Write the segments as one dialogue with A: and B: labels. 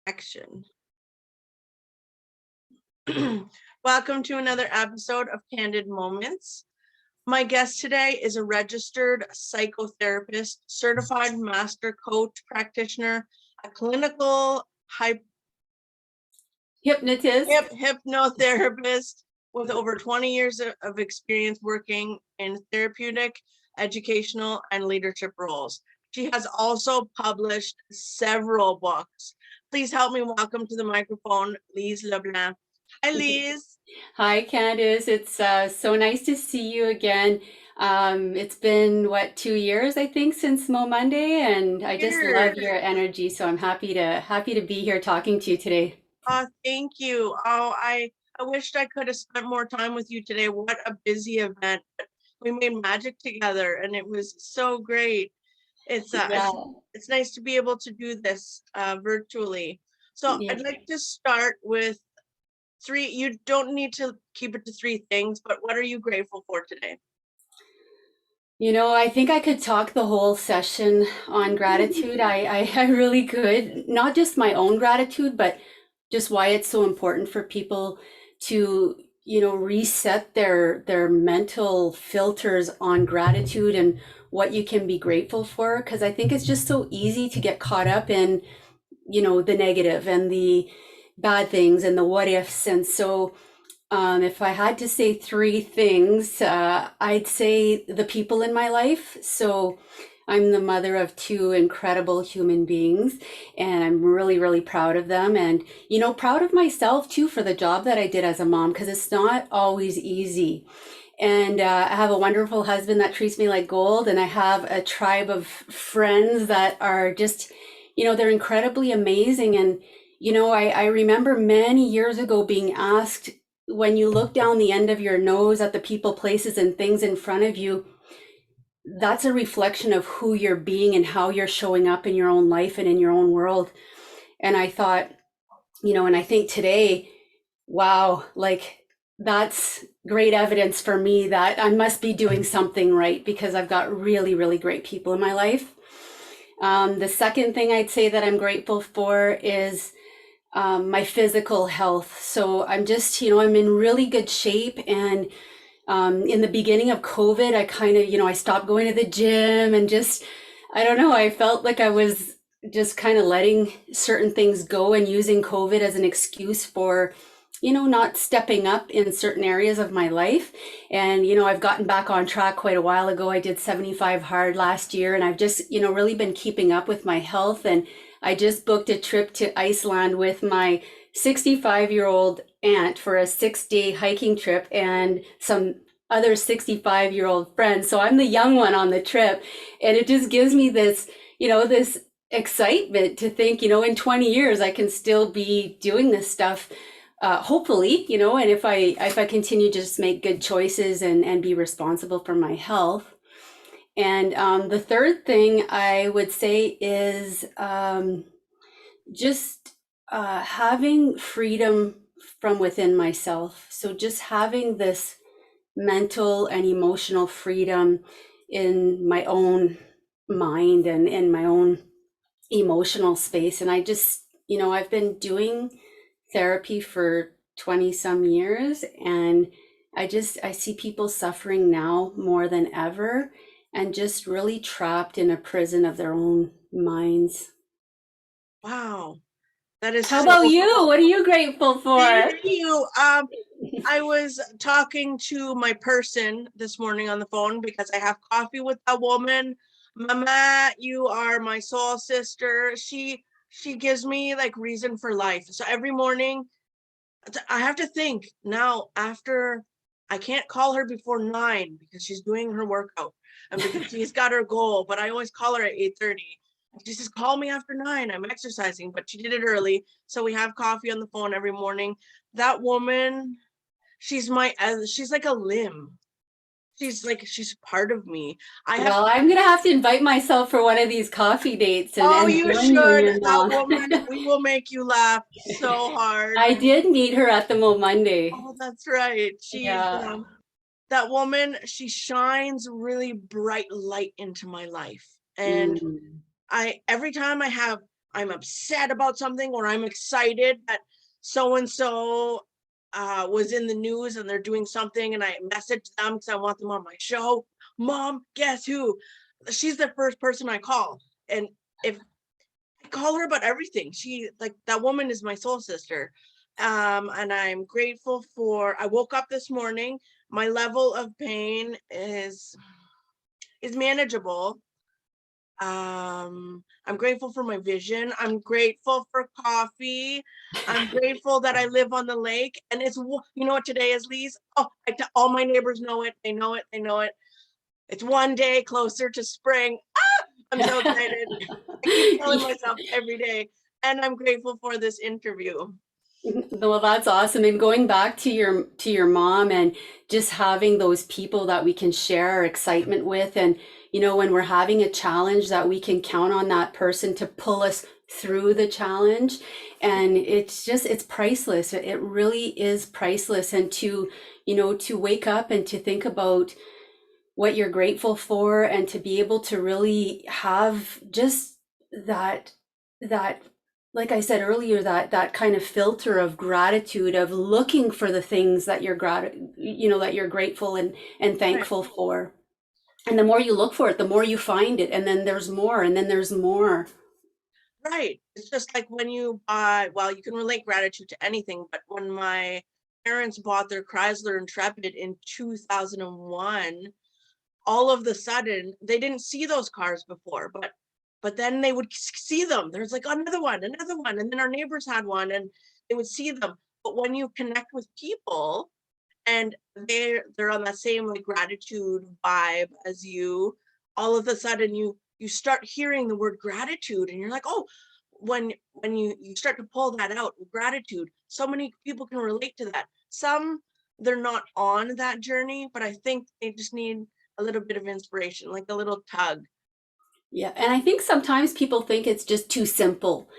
A: action. Welcome to another episode of Candid Moments. My guest today is a registered psychotherapist, certified master coach practitioner, a clinical hypnotherapist with over 20 years of experience working in therapeutic, educational, and leadership roles. She has also published several books. Please help me welcome to the microphone, Lise Leblanc. Hi, Lise.
B: Hi, Candice. It's so nice to see you again. It's been, 2 years, I think, since Mo Monday, and I just love your energy. So I'm happy to be here talking to you today.
A: Thank you. I wished I could have spent more time with you today. What a busy event. We made magic together, and it was so great. It's
B: Yeah.
A: it's nice to be able to do this virtually. So
B: Yeah.
A: I'd like to start with three. You don't need to keep it to three things, but what are you grateful for today?
B: I think I could talk the whole session on gratitude. I really could. Not just my own gratitude, but just why it's so important for people to, reset their mental filters on gratitude and what you can be grateful for. Because I think it's just so easy to get caught up in, the negative and the bad things and the what ifs. And so if I had to say three things, I'd say the people in my life. So I'm the mother of two incredible human beings, and I'm really, really proud of them. And, proud of myself too for the job that I did as a mom, because it's not always easy. And I have a wonderful husband that treats me like gold, and I have a tribe of friends that are just, they're incredibly amazing. And, I remember many years ago being asked, when you look down the end of your nose at the people, places, and things in front of you, that's a reflection of who you're being and how you're showing up in your own life and in your own world. And I thought, and I think today, wow, like that's great evidence for me that I must be doing something right, because I've got really, really great people in my life. The second thing I'd say that I'm grateful for is my physical health. So I'm just, I'm in really good shape. And in the beginning of COVID, I kind of, I stopped going to the gym and just, I don't know, I felt like I was just kind of letting certain things go and using COVID as an excuse for, not stepping up in certain areas of my life. And, I've gotten back on track quite a while ago. I did 75 hard last year, and I've just, really been keeping up with my health. And I just booked a trip to Iceland with my 65-year-old aunt for a 6-day hiking trip and some other 65-year-old friends. So I'm the young one on the trip. And it just gives me this, this excitement to think, in 20 years, I can still be doing this stuff. Hopefully, and if I continue to just make good choices and be responsible for my health. And the third thing I would say is just having freedom from within myself. So just having this mental and emotional freedom in my own mind and in my own emotional space. And I just, I've been doing therapy for 20 some years, and I see people suffering now more than ever, and just really trapped in a prison of their own minds.
A: Wow, that is
B: How
A: so
B: about you? What are you grateful for?
A: Thank you. I was talking to my person this morning on the phone because I have coffee with that woman. Mama, you are my soul sister. She gives me like reason for life. So every morning I have to think now after I can't call her before 9 because she's doing her workout and because she's got her goal, but I always call her at 8:30. She says, call me after 9. I'm exercising, but she did it early. So we have coffee on the phone every morning. That woman, she's like a limb. She's part of me.
B: Well, I'm gonna have to invite myself for one of these coffee dates and
A: You
B: join you in
A: should.
B: your
A: That
B: mom.
A: woman, we will make you laugh so hard.
B: I did meet her at the Mo Monday.
A: Oh, that's right.
B: Yeah.
A: That woman, she shines really bright light into my life. And
B: Mm.
A: every time I have I'm upset about something, or I'm excited that so and so was in the news and they're doing something, and I message them because I want them on my show. Mom, guess who? She's the first person I call. And if I call her about everything, she, like, that woman is my soul sister. And I'm grateful for, I woke up this morning, my level of pain is manageable. I'm grateful for my vision. I'm grateful for coffee. I'm grateful that I live on the lake. And you know what today is, Lise? Oh, all my neighbors know it. They know it. They know it. It's one day closer to spring. Ah, I'm so excited. I keep telling myself every day. And I'm grateful for this interview.
B: Well, that's awesome. And going back to your mom and just having those people that we can share our excitement with, and when we're having a challenge, that we can count on that person to pull us through the challenge. And it's priceless. It really is priceless. And to wake up and to think about what you're grateful for, and to be able to really have just that like I said earlier, that kind of filter of gratitude, of looking for the things that that you're grateful and
A: Right.
B: thankful for. And the more you look for it, the more you find it, and then there's more, and then there's more.
A: Right. It's just like when you buy, well, you can relate gratitude to anything, but when my parents bought their Chrysler Intrepid in 2001, all of the sudden they didn't see those cars before, but then they would see them. There's like another one, and then our neighbors had one, and they would see them. But when you connect with people and they're on that same like gratitude vibe as you, all of a sudden you start hearing the word gratitude, and you're like, oh, when you start to pull that out, gratitude, so many people can relate to that. Some, they're not on that journey, but I think they just need a little bit of inspiration, like a little tug.
B: Yeah, and I think sometimes people think it's just too simple,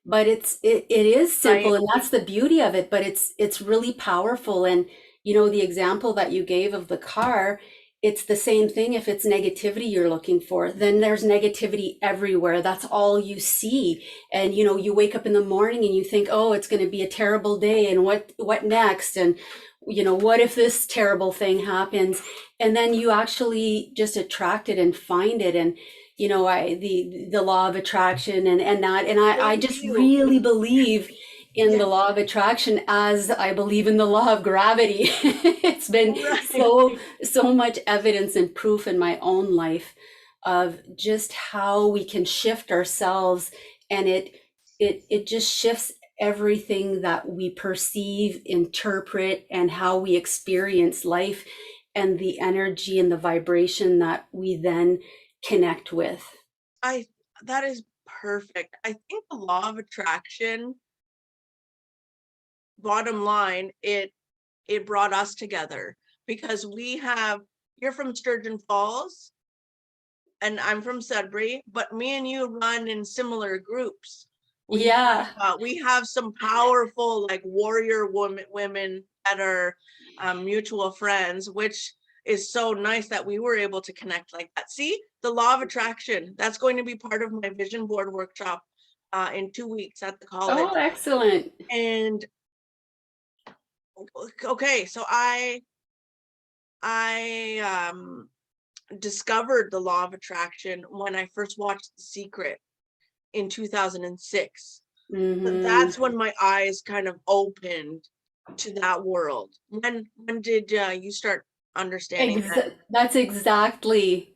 B: but it is simple,
A: Right.
B: and that's the beauty of it, but it's really powerful. And the example that you gave of the car, it's the same thing. If it's negativity you're looking for, then there's negativity everywhere. That's all you see. And you wake up in the morning and you think, "Oh, it's going to be a terrible day, and what next?" And what if this terrible thing happens? And then you actually just attract it and find it. And I the law of attraction, and I
A: Thank
B: just
A: you.
B: really believe in the
A: Yes.
B: law of attraction, as I believe in the law of gravity. It's been
A: Right.
B: so much evidence and proof in my own life of just how we can shift ourselves, and it just shifts everything that we perceive, interpret, and how we experience life, and the energy and the vibration that we then connect with.
A: I That is perfect. I think the law of attraction, bottom line, it brought us together because you're from Sturgeon Falls and I'm from Sudbury, but me and you run in similar groups.
B: Yeah.
A: We have some powerful like warrior women that are mutual friends, which is so nice that we were able to connect like that. See, the law of attraction, that's going to be part of my vision board workshop in 2 weeks at the college.
B: Oh, excellent.
A: And okay, so I discovered the law of attraction when I first watched The Secret in 2006.
B: Hmm.
A: That's when my eyes kind of opened to that world. When did you start understanding that?
B: That's
A: Oh,
B: exactly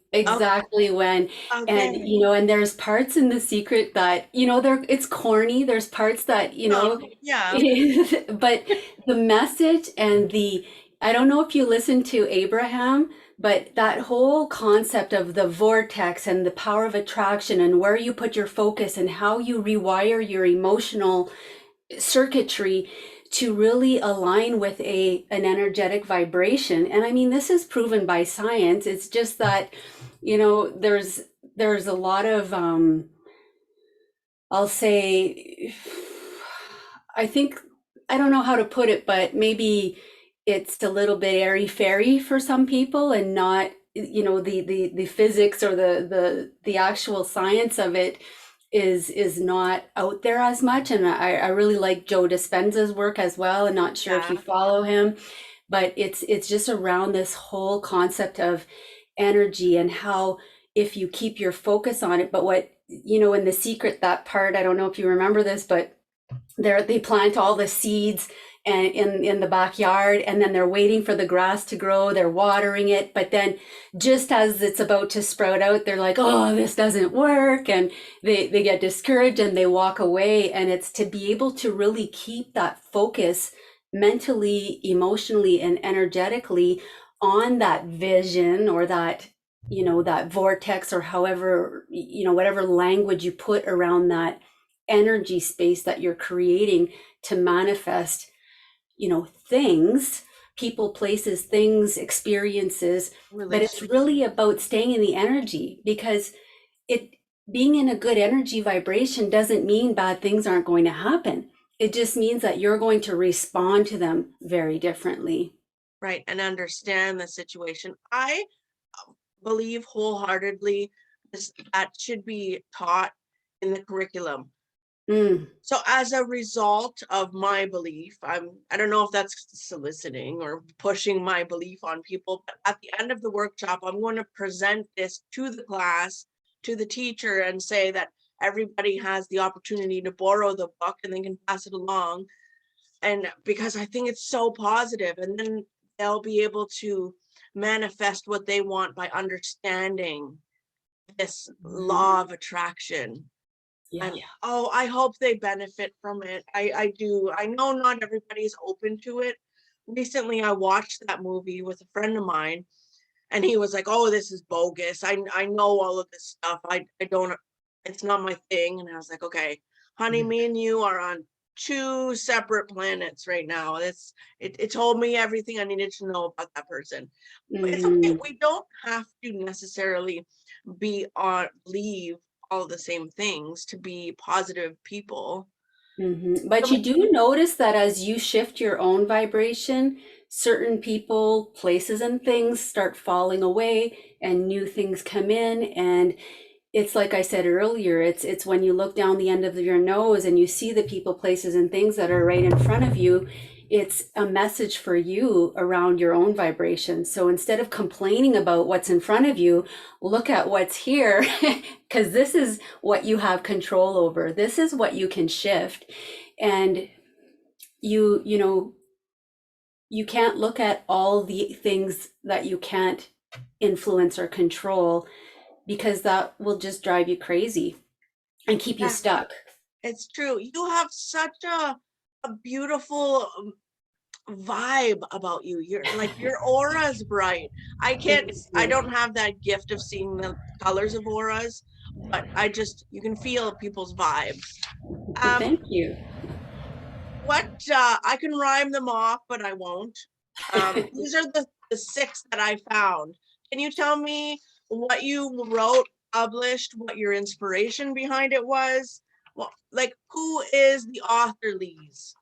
B: when. And
A: okay.
B: and there's parts in The Secret that it's corny. There's parts that
A: No, yeah.
B: but the message and the I don't know if you listen to Abraham, but that whole concept of the vortex and the power of attraction, and where you put your focus, and how you rewire your emotional circuitry to really align with an energetic vibration. And I mean, this is proven by science. It's just that there's a lot of I'll say, I think, I don't know how to put it, but maybe it's a little bit airy fairy for some people, and not the physics or the actual science of it is not out there as much. And I really like Joe Dispenza's work as well. I'm not sure if you
A: Yeah,
B: follow him, but it's just around this whole concept of energy and how if you keep your focus on it. But what, in The Secret, that part, I don't know if you remember this, but they plant all the seeds and in the backyard, and then they're waiting for the grass to grow, they're watering it, but then just as it's about to sprout out, they're like, oh, this doesn't work, and they get discouraged and they walk away. And it's to be able to really keep that focus mentally, emotionally, and energetically on that vision, or that, that vortex, or however, whatever language you put around that energy space that you're creating to manifest, things, people, places, things, experiences. But it's
A: relationships.
B: really about staying in the energy, because it being in a good energy vibration doesn't mean bad things aren't going to happen. It just means that you're going to respond to them very differently.
A: Right, and understand the situation. I believe wholeheartedly that should be taught in the curriculum.
B: Mm,
A: So as a result of my belief, I don't know if that's soliciting or pushing my belief on people, but at the end of the workshop, I'm going to present this to the class, to the teacher, and say that everybody has the opportunity to borrow the book and they can pass it along. And because I think it's so positive, and then they'll be able to manifest what they want by understanding this
B: mhm.
A: law of attraction.
B: Yeah.
A: And oh, I hope they benefit from it. I do. I know not everybody's open to it. Recently, I watched that movie with a friend of mine, and he was like, "Oh, this is bogus. I know all of this stuff. I don't. It's not my thing." And I was like, "Okay, honey, me and you are on two separate planets right now. It told me everything I needed to know about that person. It's okay.
B: Mhm.
A: We don't have to necessarily be on believe all the same things to be positive people."
B: But
A: So
B: you do notice that as you shift your own vibration, certain people, places, and things start falling away and new things come in. And it's like I said earlier, it's when you look down the end of your nose and you see the people, places, and things that are right in front of you, it's a message for you around your own vibration. So instead of complaining about what's in front of you, look at what's here, because this is what you have control over. This is what you can shift. And you you can't look at all the things that you can't influence or control, because that will just drive you crazy and keep you
A: yeah,
B: stuck.
A: it's true. You have such a beautiful vibe about you. You're like your aura's bright.
B: Thank
A: I
B: you.
A: don't have that gift of seeing the colors of auras, but I just you can feel people's vibes. Um,
B: Thank you.
A: what I can rhyme them off, but I won't. These are the six that I found. Can you tell me what you wrote, published, what your inspiration behind it was? Well, like who is the author, Lise?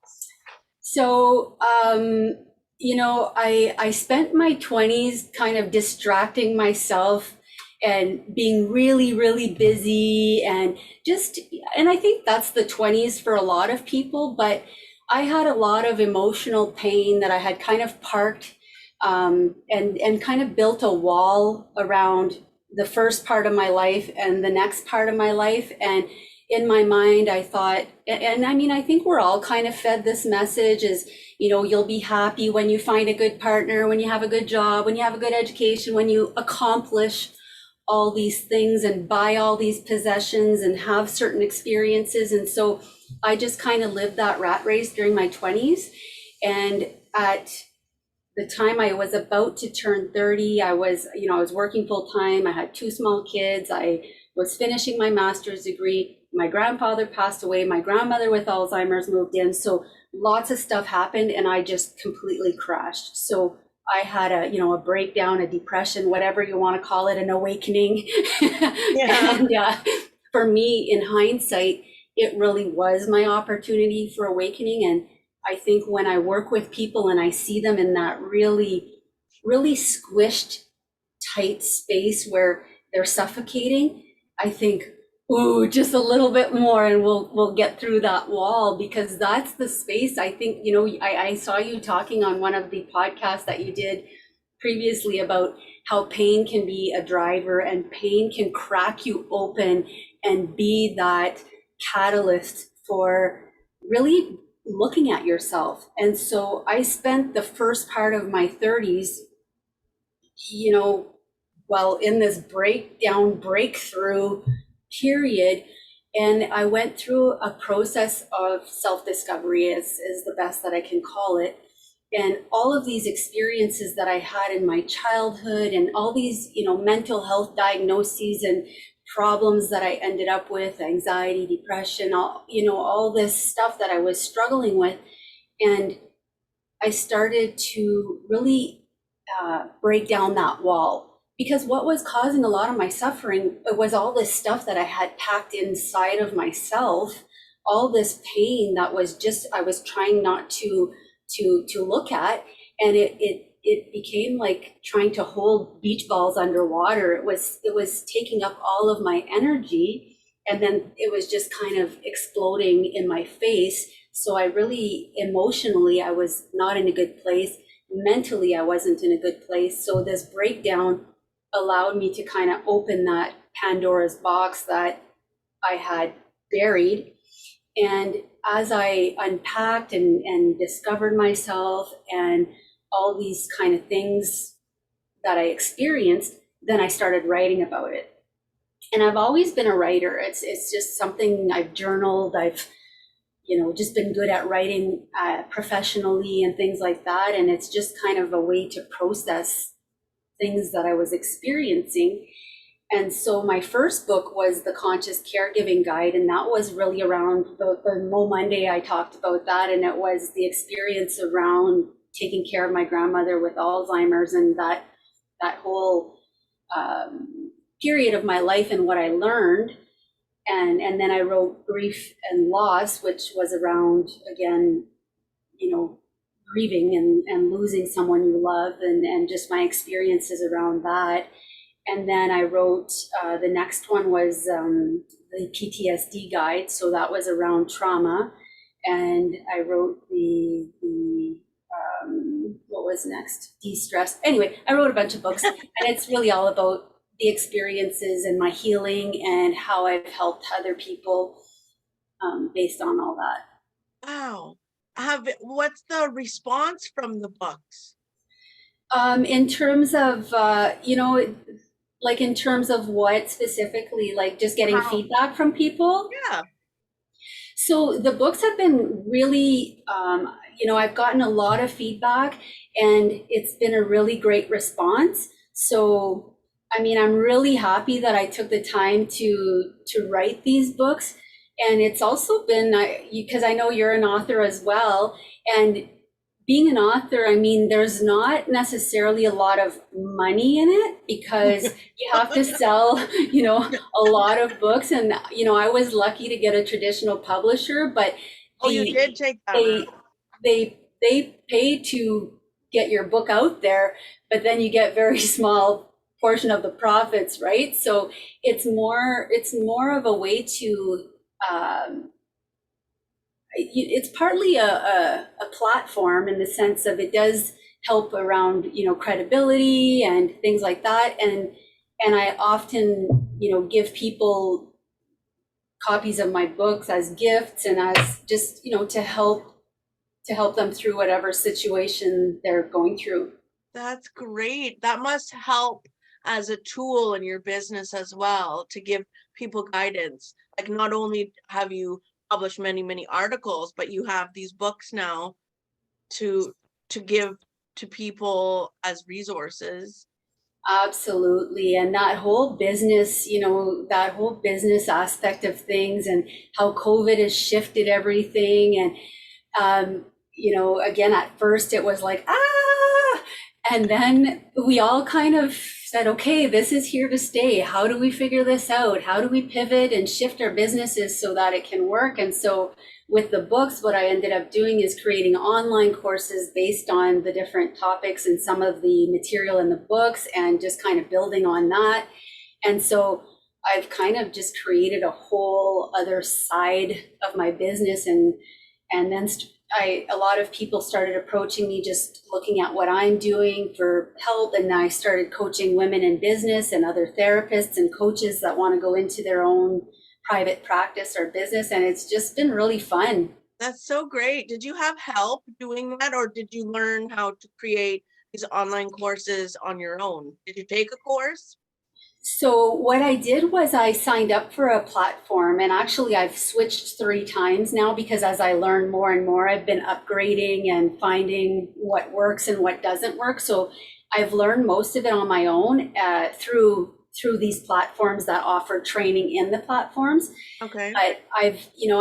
B: So, I spent my 20s kind of distracting myself and being really, really busy, and just, and I think that's the 20s for a lot of people, but I had a lot of emotional pain that I had kind of parked, and kind of built a wall around the first part of my life and the next part of my life. And in my mind, I thought, and I mean, I think we're all kind of fed this message is, you'll be happy when you find a good partner, when you have a good job, when you have a good education, when you accomplish all these things and buy all these possessions and have certain experiences. And so I just kind of lived that rat race during my 20s. And at the time I was about to turn 30, I was working full time. I had two small kids. I was finishing my master's degree. My grandfather passed away. My grandmother with Alzheimer's moved in. So lots of stuff happened and I just completely crashed. So I had a breakdown, a depression, whatever you want to call it, an awakening.
A: Yeah.
B: And for me, in hindsight, it really was my opportunity for awakening. And I think when I work with people and I see them in that really, really squished, tight space where they're suffocating, I think, Ooh, just a little bit more and we'll get through that wall, because that's the space. I think, I saw you talking on one of the podcasts that you did previously about how pain can be a driver and pain can crack you open and be that catalyst for really looking at yourself. And so I spent the first part of my 30s, you know, well, in this breakthrough period. And I went through a process of self-discovery, is the best that I can call it. And all of these experiences that I had in my childhood and all these, mental health diagnoses and problems that I ended up with, anxiety, depression, all this stuff that I was struggling with. And I started to really break down that wall, because what was causing a lot of my suffering was all this stuff that I had packed inside of myself, all this pain that was just, I was trying not to look at. And it became like trying to hold beach balls underwater. It was taking up all of my energy, and then it was just kind of exploding in my face. So I really, emotionally, I was not in a good place. Mentally, I wasn't in a good place. So this breakdown allowed me to kind of open that Pandora's box that I had buried. And as I unpacked and discovered myself and all these kind of things that I experienced, then I started writing about it. And I've always been a writer. It's just something I've journaled. I've just been good at writing professionally and things like that. And it's just kind of a way to process things that I was experiencing. And so my first book was the Conscious Caregiving Guide, and that was really around the Mo Monday. I talked about that, and it was the experience around taking care of my grandmother with Alzheimer's and that whole period of my life and what I learned. And then I wrote Grief and Loss, which was around, again, grieving and losing someone you love, and just my experiences around that. And then I wrote, the next one was the PTSD guide. So that was around trauma. And I wrote what was next? De-stress. Anyway, I wrote a bunch of books, and it's really all about the experiences and my healing and how I've helped other people based on all that.
A: Wow. What's the response from the books?
B: In terms of, like in terms of what specifically, like just getting
A: How?
B: feedback from people.
A: Yeah.
B: So the books have been really, I've gotten a lot of feedback, and it's been a really great response. So, I mean, I'm really happy that I took the time to write these books. And it's also been, because I know you're an author as well, and being an author, I mean, there's not necessarily a lot of money in it, because you have to sell, a lot of books. And, I was lucky to get a traditional publisher, but
A: Oh, you did take that
B: they,
A: route.
B: they pay to get your book out there, but then you get very small portion of the profits, right? So it's more of a way to, it's partly a platform, in the sense of it does help around, credibility and things like that. And I often, give people copies of my books as gifts, and as just, to help them through whatever situation they're going through.
A: That's great. That must help as a tool in your business as well, to give people guidance. Like, not only have you published many, many articles, but you have these books now to give to people as resources.
B: Absolutely. And that whole business, that whole business aspect of things, and how COVID has shifted everything. And, again, at first it was like, and then we all kind of said, okay, this is here to stay. How do we figure this out? How do we pivot and shift our businesses so that it can work? And so with the books, what I ended up doing is creating online courses based on the different topics and some of the material in the books, and just kind of building on that. And so I've kind of just created a whole other side of my business, and then a lot of people started approaching me just looking at what I'm doing for help, and I started coaching women in business and other therapists and coaches that want to go into their own private practice or business, and it's just been really fun.
A: That's so great. Did you have help doing that, or did you learn how to create these online courses on your own? Did you take a course?
B: So what I did was I signed up for a platform, and actually I've switched 3 times now because as I learn more and more, I've been upgrading and finding what works and what doesn't work. So I've learned most of it on my own through these platforms that offer training in the platforms.
A: Okay.
B: But I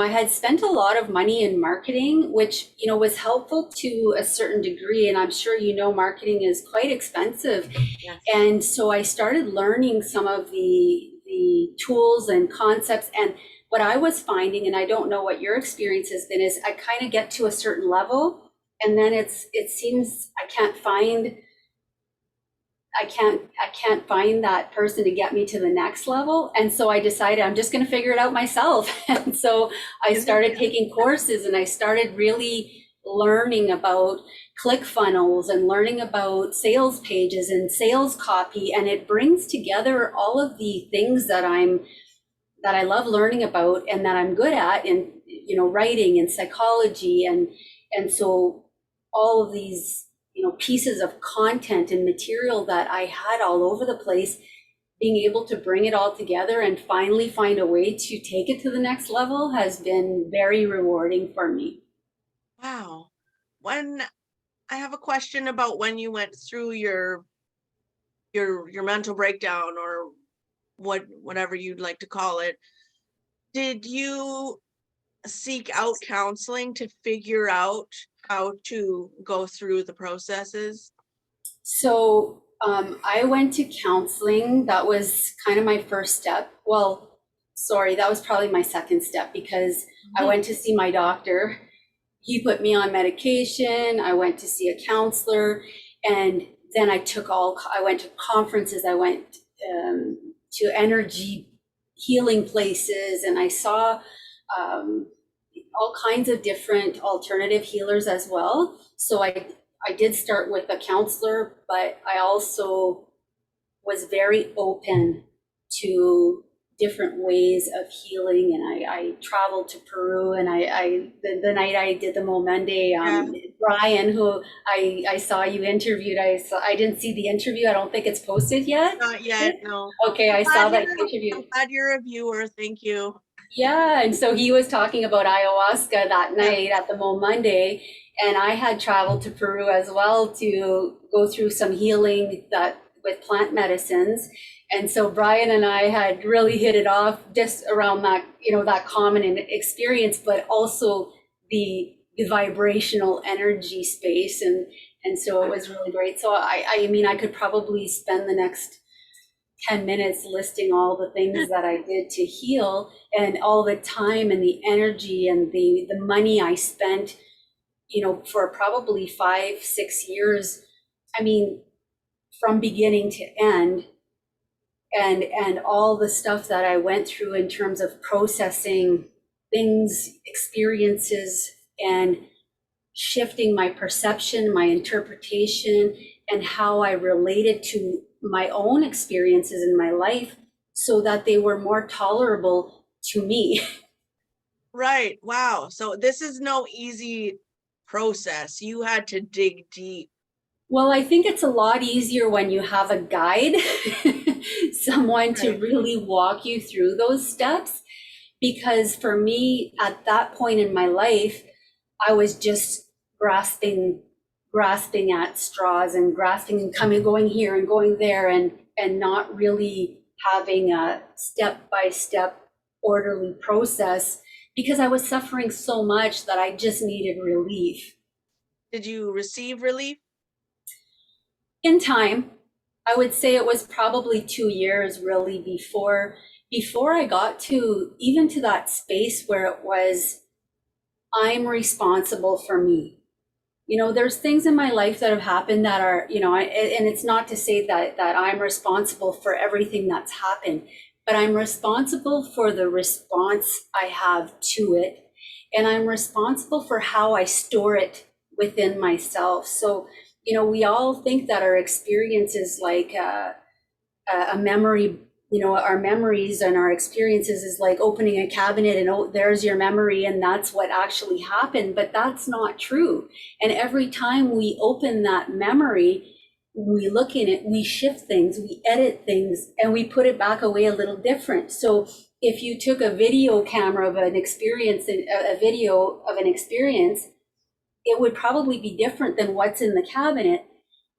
B: had spent a lot of money in marketing, which, was helpful to a certain degree. And I'm sure, marketing is quite expensive.
A: Yes.
B: And so I started learning some of the tools and concepts. And what I was finding, and I don't know what your experience has been, is I kind of get to a certain level, and then it seems I can't find that person to get me to the next level. And so I decided I'm just going to figure it out myself. And so I started taking courses, and I started really learning about ClickFunnels and learning about sales pages and sales copy. And it brings together all of the things that I love learning about and that I'm good at, in writing and psychology, and so all of these pieces of content and material that I had all over the place, being able to bring it all together and finally find a way to take it to the next level has been very rewarding for me.
A: Wow. When I have a question about when you went through your mental breakdown, or whatever you'd like to call it, did you seek out counseling to figure out how to go through the processes?
B: So I went to counseling. That was kind of my first step. Well, sorry, that was probably my second step, because I went to see my doctor. He put me on medication. I went to see a counselor, and then I went to conferences. I went to energy healing places, and I saw all kinds of different alternative healers as well. So I did start with a counselor, but I also was very open to different ways of healing. And I traveled to Peru, and the night I did the Momenday, Brian, who I saw you interviewed, I didn't see the interview. I don't think it's posted yet.
A: Not yet, no.
B: Okay, I saw that interview.
A: I'm glad you're a viewer. Thank you.
B: Yeah, and so he was talking about ayahuasca that night at the Mo Monday, and I had traveled to Peru as well to go through some healing that with plant medicines. And so Brian and I had really hit it off just around that, that common experience, but also the vibrational energy space. And so it was really great. So I mean, I could probably spend the next 10 minutes listing all the things that I did to heal, and all the time and the energy and the money I spent, for probably 5-6 years. I mean, from beginning to end, and all the stuff that I went through in terms of processing things, experiences, and shifting my perception, my interpretation, and how I related to my own experiences in my life so that they were more tolerable to me.
A: Right. Wow. So this is no easy process. You had to dig deep.
B: Well, I think it's a lot easier when you have a guide, someone to
A: Right.
B: really walk you through those steps. Because for me, at that point in my life, I was just grasping at straws and grasping and going here and going there, and not really having a step-by-step orderly process, because I was suffering so much that I just needed relief.
A: Did you receive relief?
B: In time, I would say it was probably 2 years really before I got to even to that space where it was, I'm responsible for me. There's things in my life that have happened that are, and it's not to say that I'm responsible for everything that's happened, but I'm responsible for the response I have to it. And I'm responsible for how I store it within myself. So, we all think that our experience is like a memory. Our memories and our experiences is like opening a cabinet and, oh, there's your memory and that's what actually happened, but that's not true. And every time we open that memory, we look in it, we shift things, we edit things, and we put it back away a little different. So if you took a video camera of an experience, a video of an experience, it would probably be different than what's in the cabinet.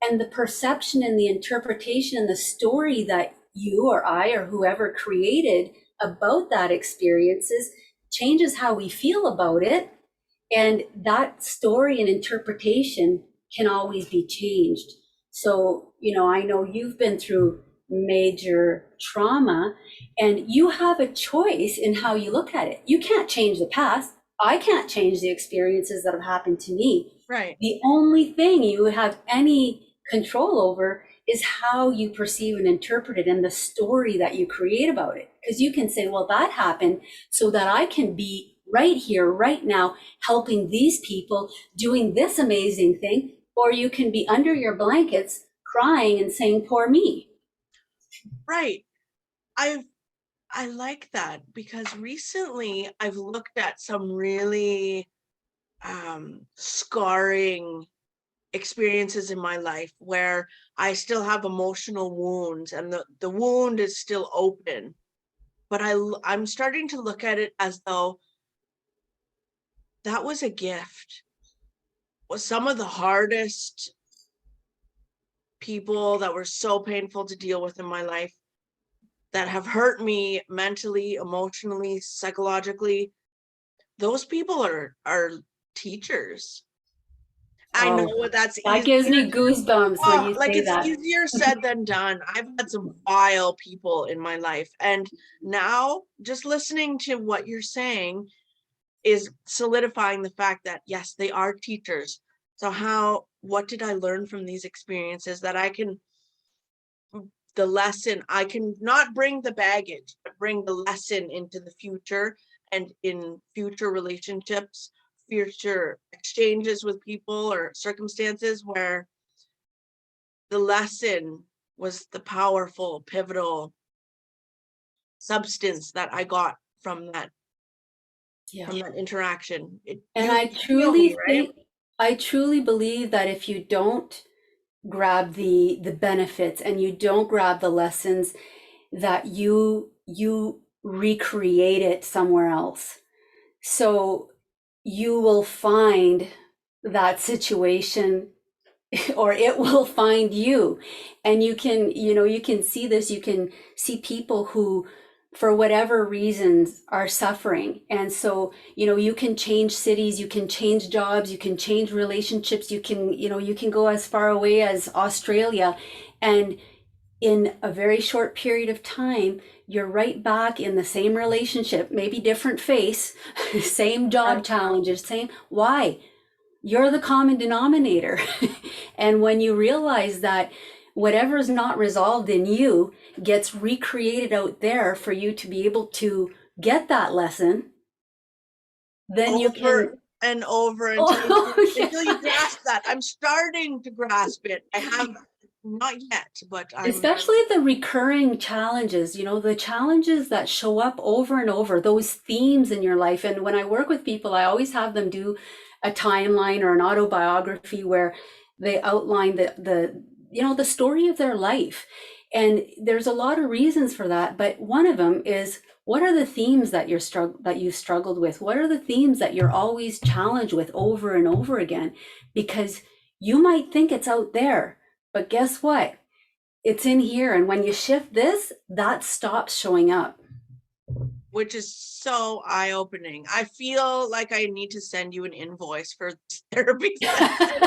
B: And the perception and the interpretation and the story that you or I or whoever created about that experiences changes how we feel about it. And that story and interpretation can always be changed. So, I know you've been through major trauma and you have a choice in how you look at it. You can't change the past. I can't change the experiences that have happened to me.
A: Right.
B: The only thing you have any control over is how you perceive and interpret it and the story that you create about it. Because you can say, well, that happened so that I can be right here, right now, helping these people doing this amazing thing. Or you can be under your blankets crying and saying, poor me.
A: Right. I like that because recently I've looked at some really scarring experiences in my life where I still have emotional wounds and the wound is still open. But I'm starting to look at it as though that was a gift. Was some of the hardest people that were so painful to deal with in my life that have hurt me mentally, emotionally, psychologically. Those people are teachers. I
B: Oh,
A: know that's
B: that gives
A: easier.
B: me goosebumps when
A: Oh,
B: you
A: like
B: say
A: it's
B: that.
A: easier said than done. I've had some vile people in my life. And now just listening to what you're saying is solidifying the fact that yes, they are teachers. So what did I learn from these experiences that the lesson, I can not bring the baggage, but bring the lesson into the future and in future relationships, future exchanges with people or circumstances where the lesson was the powerful, pivotal substance that I got from that
B: Yeah.
A: interaction.
B: And
A: You heal me, right?
B: I truly believe that if you don't grab the benefits and you don't grab the lessons, that you recreate it somewhere else. So you will find that situation or it will find you. And you can see this, you can see people who for whatever reasons are suffering. And so, you can change cities, you can change jobs, you can change relationships, you can go as far away as Australia. And in a very short period of time, you're right back in the same relationship, maybe different face, same job challenges, same. Why? You're the common denominator. And when you realize that whatever is not resolved in you gets recreated out there for you to be able to get that lesson, then you
A: Over
B: can.
A: and over
B: Oh,
A: until you
B: yeah.
A: grasp that. I'm starting to grasp it. I have not yet, but I'm
B: Especially the recurring challenges, the challenges that show up over and over, those themes in your life. And when I work with people, I always have them do a timeline or an autobiography where they outline the story of their life. And there's a lot of reasons for that, but one of them is, what are the themes that you've struggled with? What are the themes that you're always challenged with over and over again? Because you might think it's out there, but guess what? It's in here. And when you shift this, that stops showing up.
A: which is so eye-opening. I feel like I need to send you an invoice for this therapy
B: No,
A: session.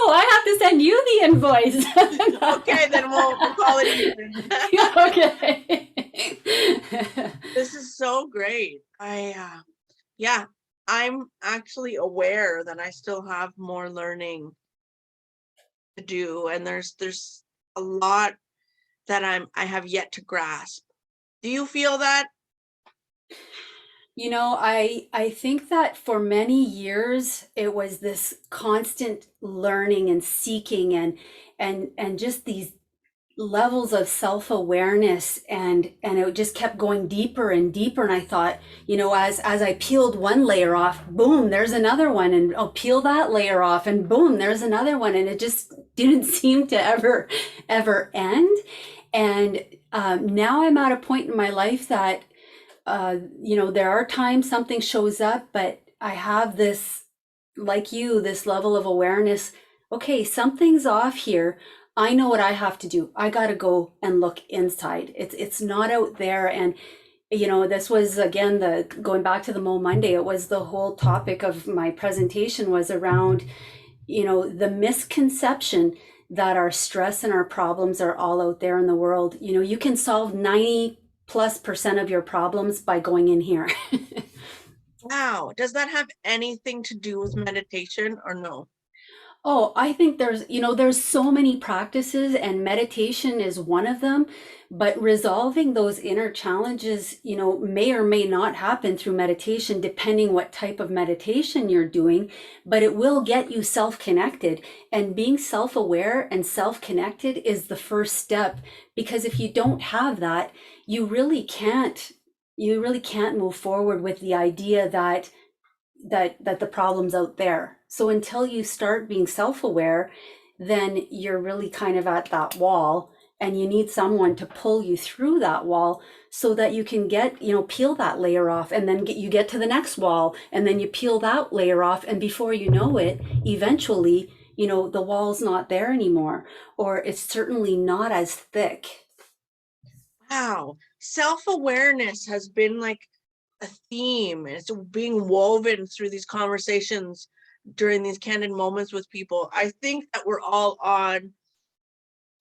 B: I have to send you the invoice.
A: Okay, then we'll call it even.
B: Okay.
A: This is so great. Yeah, I'm actually aware that I still have more learning to do, and there's a lot that I have yet to grasp. Do you feel that?
B: You know, I think that for many years it was this constant learning and seeking and just these levels of self-awareness and it just kept going deeper and deeper, and I thought, as I peeled one layer off, boom, there's another one, and I'll peel that layer off and boom, there's another one, and it just didn't seem to ever end. And now I'm at a point in my life that there are times something shows up, but I have this, like you, this level of awareness. Okay, something's off here. I know what I have to do. I got to go and look inside. It's not out there. And this was again the going back to the Mo Monday. It was the whole topic of my presentation was around the misconception that our stress and our problems are all out there in the world. You can solve 90+% of your problems by going in here.
A: Wow. Does that have anything to do with meditation or no?
B: Oh, I think there's so many practices, and meditation is one of them, but resolving those inner challenges, may or may not happen through meditation, depending what type of meditation you're doing, but it will get you self-connected. And being self-aware and self-connected is the first step, because if you don't have that, you really can't move forward with the idea that the problem's out there. So until you start being self-aware, then you're really kind of at that wall, and you need someone to pull you through that wall so that you can peel that layer off, and then you get to the next wall, and then you peel that layer off, and before you know it, eventually, the wall's not there anymore, or it's certainly not as thick.
A: Wow. Self-awareness has been like a theme, and it's being woven through these conversations during these candid moments with people. I think that we're all on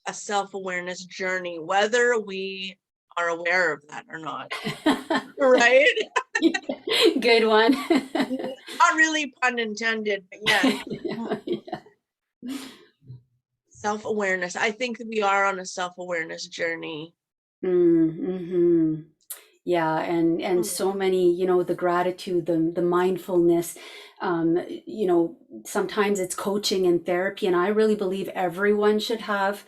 A: a self-awareness journey, whether we are aware of that or not. Right?
B: Good one.
A: Not really pun intended, but yes. Self-awareness. I think that we are on a self-awareness journey.
B: Mm-hmm. Yeah, and so many, the gratitude, the mindfulness, sometimes it's coaching and therapy, and I really believe everyone should have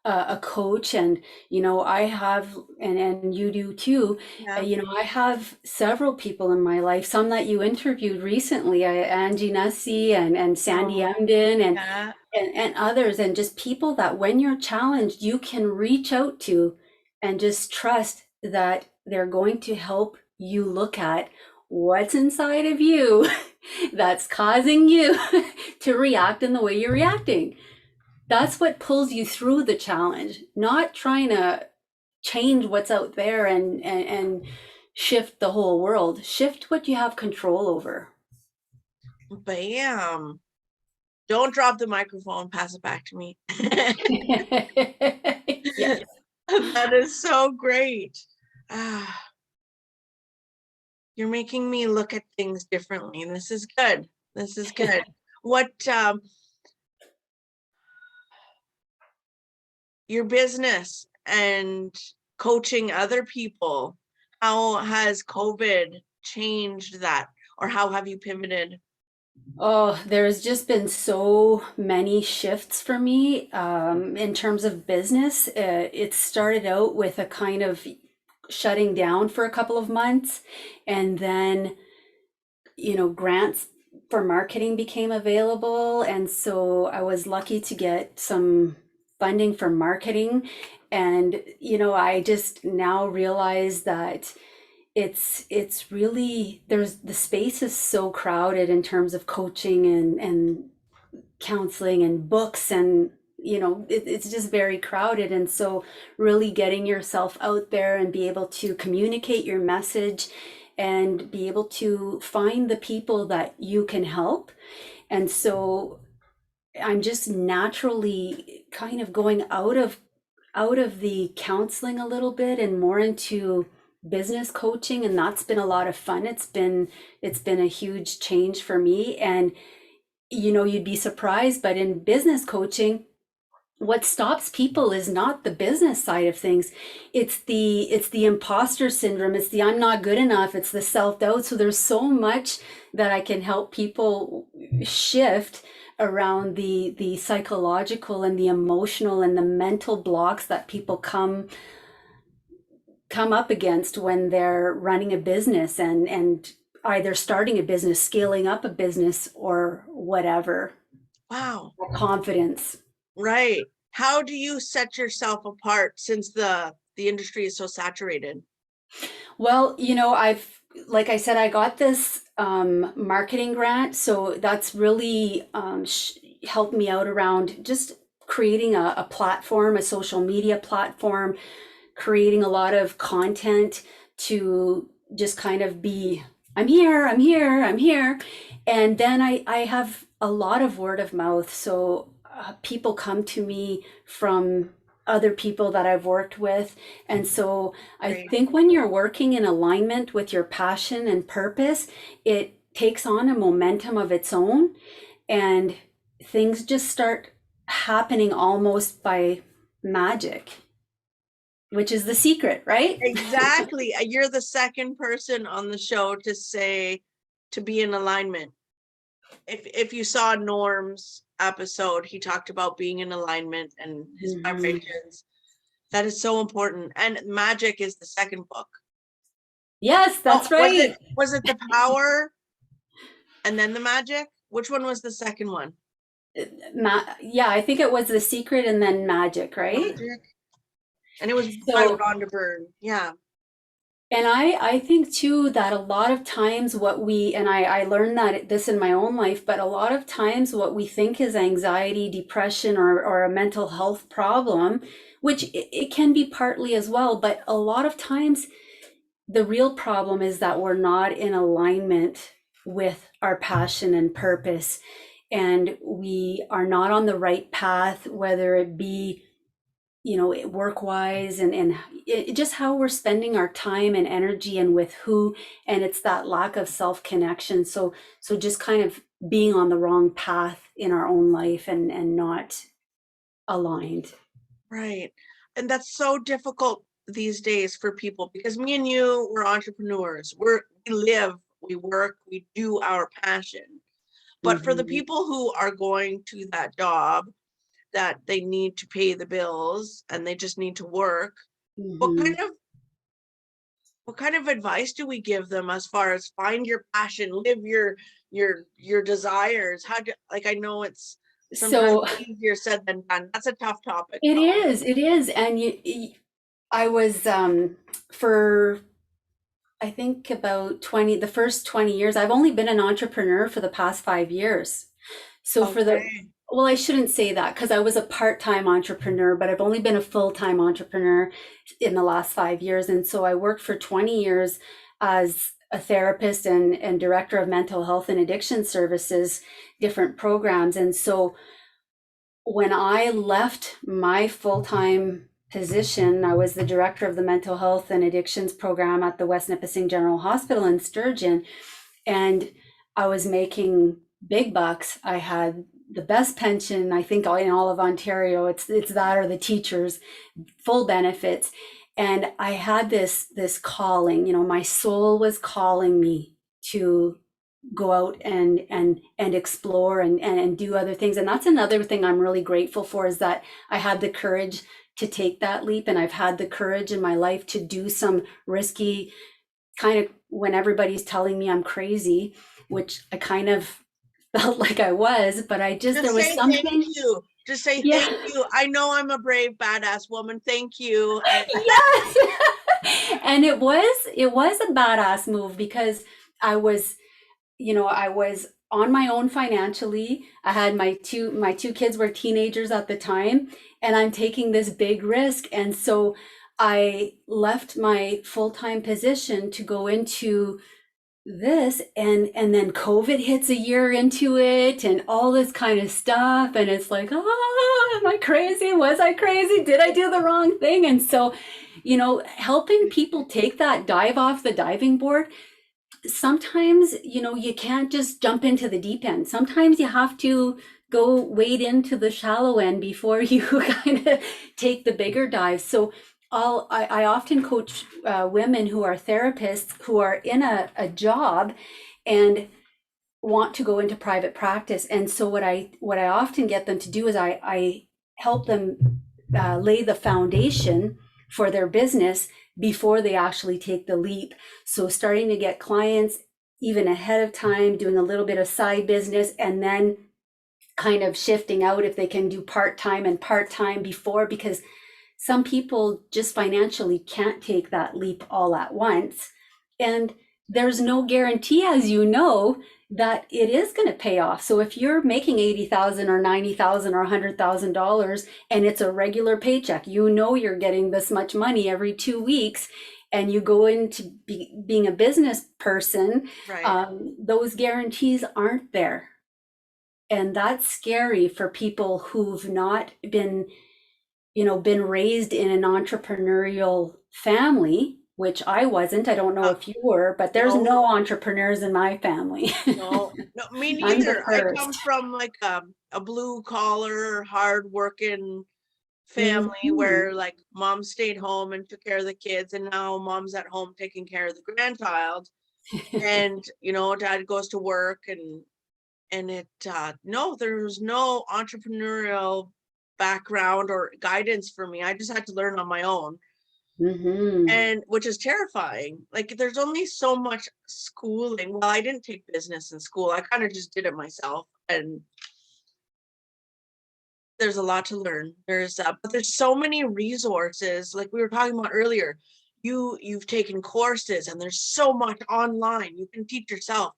B: a coach. And I have, and you do too.
A: Yeah.
B: I have several people in my life, some that you interviewed recently, Angie Nussey and Sandy
A: Oh,
B: Emden,
A: yeah.
B: and others, and just people that when you're challenged, you can reach out to and just trust that they're going to help you look at what's inside of you that's causing you to react in the way you're reacting. That's what pulls you through the challenge, not trying to change what's out there and shift the whole world. Shift what you have control over.
A: Bam. Don't drop the microphone, pass it back to me.
B: Yes.
A: That is so great. You're making me look at things differently. This is good. This is good. What your business and coaching other people, how has COVID changed that, or how have you pivoted?
B: Oh, there's just been so many shifts for me in terms of business. It started out with a kind of shutting down for a couple of months, and then, grants for marketing became available. And so I was lucky to get some funding for marketing. And, I just now realize that it's really there's the space is so crowded in terms of coaching and counseling and books, and it's just very crowded. And so really getting yourself out there and be able to communicate your message and be able to find the people that you can help. And so I'm just naturally kind of going out of the counseling a little bit and more into business coaching, and that's been a lot of fun. It's been a huge change for me. And you'd be surprised, but in business coaching, what stops people is not the business side of things. It's the imposter syndrome. It's the I'm not good enough. It's the self-doubt. So there's so much that I can help people shift around the psychological and the emotional and the mental blocks that people come up against when they're running a business and either starting a business, scaling up a business, or whatever.
A: Wow.
B: Confidence.
A: Right. How do you set yourself apart since the industry is so saturated?
B: Well, like I said, I got this marketing grant, so that's really helped me out around just creating a platform, a social media platform, creating a lot of content to just kind of be, I'm here, I'm here, I'm here. And then I have a lot of word of mouth. So people come to me from other people that I've worked with. And so I
A: Right.
B: think when you're working in alignment with your passion and purpose, it takes on a momentum of its own, and things just start happening almost by magic, which is the secret, right?
A: Exactly. You're the second person on the show to say to be in alignment. If you saw Norm's episode, he talked about being in alignment and his
B: Mhm.
A: vibrations. That is so important. And magic is the second book.
B: Yes,
A: Oh,
B: that's right.
A: was it the power and then the magic? Which one was the second one?
B: Yeah, I think it was The Secret and then Magic, right?
A: Magic. And it was by
B: So,
A: Rhonda Byrne. Yeah.
B: and I think too that a lot of times and I learned that this in my own life, but a lot of times what we think is anxiety, depression, or a mental health problem, which it can be partly as well, but a lot of times the real problem is that we're not in alignment with our passion and purpose, and we are not on the right path, whether it be work wise, and just how we're spending our time and energy and with who. And it's that lack of self connection. So just kind of being on the wrong path in our own life, and not aligned.
A: Right. And that's so difficult these days for people because me and you, we're entrepreneurs. We live, we work, we do our passion. But for the
B: Mhm.
A: people who are going to that job that they need to pay the bills and they just need to work, what
B: Mhm.
A: kind of what kind of advice do we give them as far as find your passion, live your desires? How do, like, I know it's sometimes
B: So
A: easier said than done. That's a tough topic
B: it
A: though.
B: is, it is. And I was for I think about 20, the first 20 years, I've only been an entrepreneur for the past 5 years. So
A: Okay.
B: well, I shouldn't say that because I was a part-time entrepreneur, but I've only been a full-time entrepreneur in the last 5 years. And so I worked for 20 years as a therapist and director of mental health and addiction services, different programs. And so when I left my full-time position, I was the director of the mental health and addictions program at the West Nipissing General Hospital in Sturgeon, and I was making big bucks. I had the best pension, I think, in all of Ontario. It's that or the teachers, full benefits. And I had this calling, my soul was calling me to go out and explore and do other things. And that's another thing I'm really grateful for, is that I had the courage to take that leap, and I've had the courage in my life to do some risky, kind of, when everybody's telling me I'm crazy, which I kind of felt like I was, but there
A: Just
B: was
A: say thank
B: something.
A: you. Just say
B: Yeah.
A: thank you. I know I'm a brave, badass woman. Thank you. And
B: Yes. And it was a badass move because I was I was on my own financially. I had my two kids were teenagers at the time, and I'm taking this big risk. And so I left my full-time position to go into this, and then COVID hits a year into it and all this kind of stuff, and it's like, am I crazy? Was I crazy? Did I do the wrong thing? And so, helping people take that dive off the diving board, sometimes you can't just jump into the deep end. Sometimes you have to go wade into the shallow end before you kind of take the bigger dive. So I often coach women who are therapists who are in a job and want to go into private practice. And so what I often get them to do is I help them lay the foundation for their business before they actually take the leap. So starting to get clients even ahead of time, doing a little bit of side business, and then kind of shifting out if they can do part-time and part-time before, because some people just financially can't take that leap all at once. And there's no guarantee, as you know, that it is going to pay off. So if you're making 80,000 or 90,000 or $100,000 and it's a regular paycheck, you know you're getting this much money every 2 weeks, and you go into being a business person,
A: Right.
B: those guarantees aren't there. And that's scary for people who've not been raised in an entrepreneurial family, which I wasn't. I don't know
A: Uh,
B: if you were, but there's
A: no,
B: no entrepreneurs in my family.
A: no, me
B: I'm the
A: neither. I
B: first.
A: come from like a blue collar, hard working family
B: Mhm.
A: where like mom stayed home and took care of the kids, and now mom's at home taking care of the grandchild. And dad goes to work, and it no, there was no entrepreneurial background or guidance for me. I just had to learn on my own,
B: Mhm.
A: and which is terrifying. Like there's only so much schooling. Well, I didn't take business in school. I kind of just did it myself, and there's a lot to learn. But there's so many resources, like we were talking about earlier. You've taken courses, and there's so much online you can teach yourself,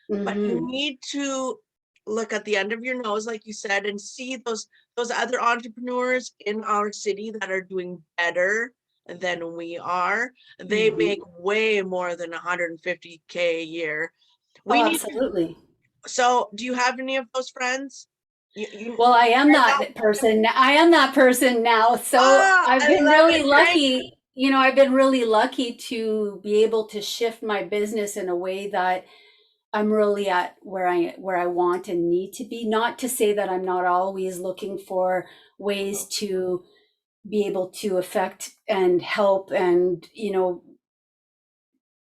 A: but you
B: Mhm.
A: need to look at the end of your nose, like you said, and see those other entrepreneurs in our city that are doing better than we are. They make
B: Mhm.
A: way more than 150K a year.
B: Oh,
A: We need to.
B: absolutely.
A: So, do you have any of those friends? You
B: Well, I am
A: are now.
B: that person. I am that person now. So
A: Ah,
B: I've
A: I
B: been
A: love
B: really
A: it. Thank
B: lucky. I've been really lucky to be able to shift my business in a way that I'm really at where I want and need to be. Not to say that I'm not always looking for ways
A: you.
B: to be able to affect and help and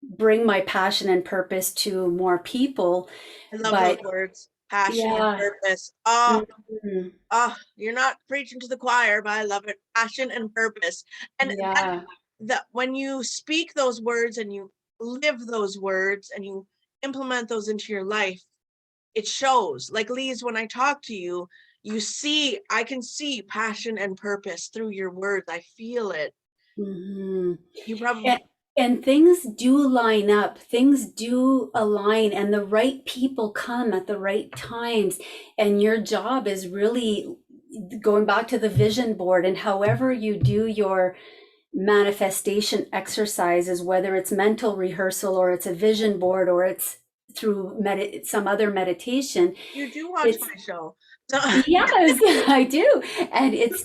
B: bring my passion and purpose to more people.
A: I love those
B: But
A: words, passion and
B: yeah,
A: purpose. Oh,
B: mhm,
A: you're not preaching to the choir, but I love it. Passion and purpose. And
B: yeah.
A: that when you speak those words and you live those words and you implement those into your life, it shows. Like Lise, when I talk to you, I can see passion and purpose through your words. I feel it.
B: Mhm.
A: You probably.
B: And, and things do line up, things do align, and the right people come at the right times. And your job is really going back to the vision board, and however you do your manifestation exercises, whether it's mental rehearsal or it's a vision board or it's through some other meditation,
A: You do watch
B: it's
A: my show. So,
B: yes, I do. And it's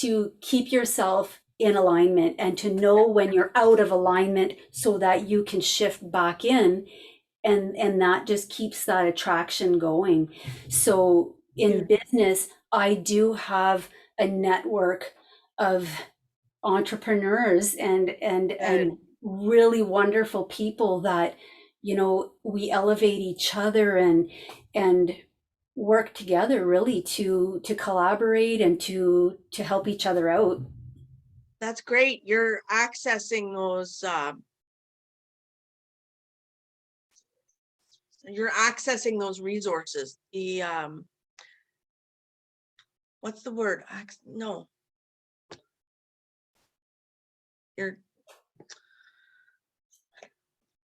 B: to keep yourself in alignment and to know when you're out of alignment so that you can shift back in, and that just keeps that attraction going. So in
A: beautiful.
B: business, I do have a network of entrepreneurs and really wonderful people that we elevate each other and work together really to collaborate and to help each other out.
A: That's great. You're accessing those resources. The what's the word? No, you're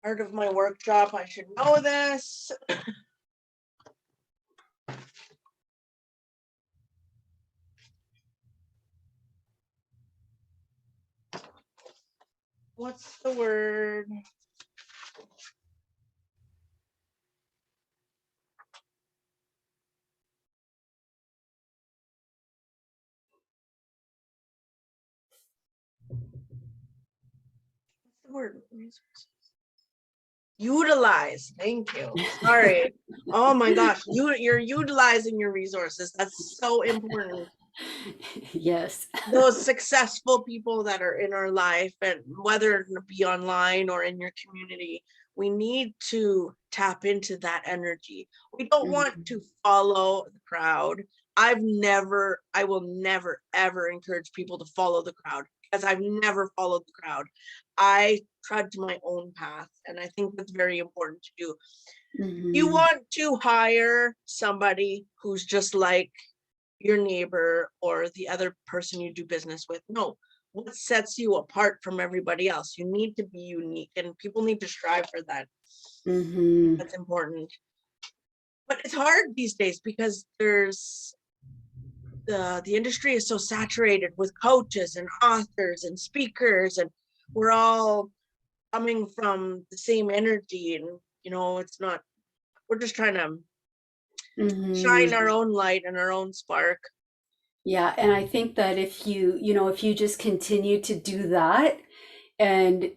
A: part of my workshop. I should know this. What's the word? What's the word? Utilize. Thank you. Sorry. Oh my gosh. You're utilizing your resources. That's so important.
B: Yes.
A: Those successful people that are in our life, and whether it be online or in your community, we need to tap into that energy. We don't want to follow the crowd. I will never, ever encourage people to follow the crowd, because I've never followed the crowd. I trudge my own path, and I think that's very important to do. You want to hire somebody who's just like your neighbor or the other person you do business with. No, what sets you apart from everybody else? You need to be unique, and people need to strive for that. That's important. But it's hard these days because there's the industry is so saturated with coaches and authors and speakers, and we're all coming from the same energy, and it's not, we're just trying to shine our own light and our own spark.
B: Yeah, and I think that if if you just continue to do that, and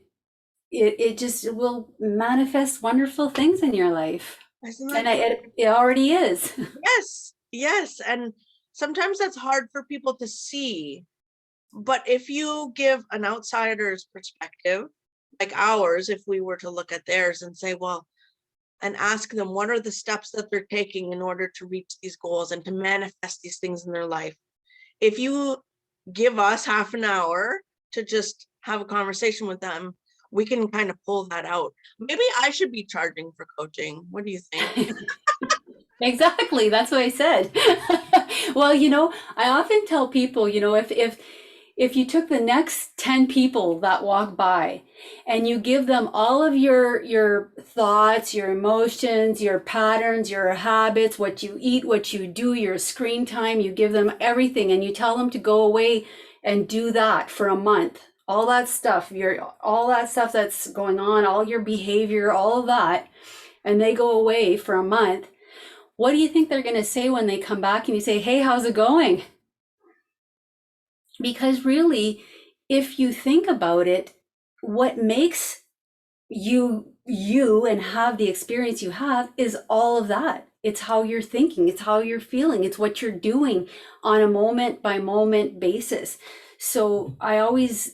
B: it just will manifest wonderful things in your life.
A: Isn't
B: And
A: that
B: it already is.
A: Yes, and sometimes that's hard for people to see. But if you give an outsider's perspective, like ours, if we were to look at theirs and say, well, and ask them what are the steps that they're taking in order to reach these goals and to manifest these things in their life. If you give us half an hour to just have a conversation with them, we can kind of pull that out. Maybe I should be charging for coaching. What do you think?
B: Exactly. That's what I said. Well, I often tell people, if you took the next 10 people that walk by and you give them all of your thoughts, your emotions, your patterns, your habits, what you eat, what you do, your screen time, you give them everything and you tell them to go away and do that for a month. All that stuff, all that stuff that's going on, all your behavior, all of that, and they go away for a month. What do you think they're going to say when they come back and you say, "Hey, how's it going?" Because really, if you think about it, what makes you and have the experience you have is all of that. It's how you're thinking, it's how you're feeling, it's what you're doing on a moment by moment basis. So I always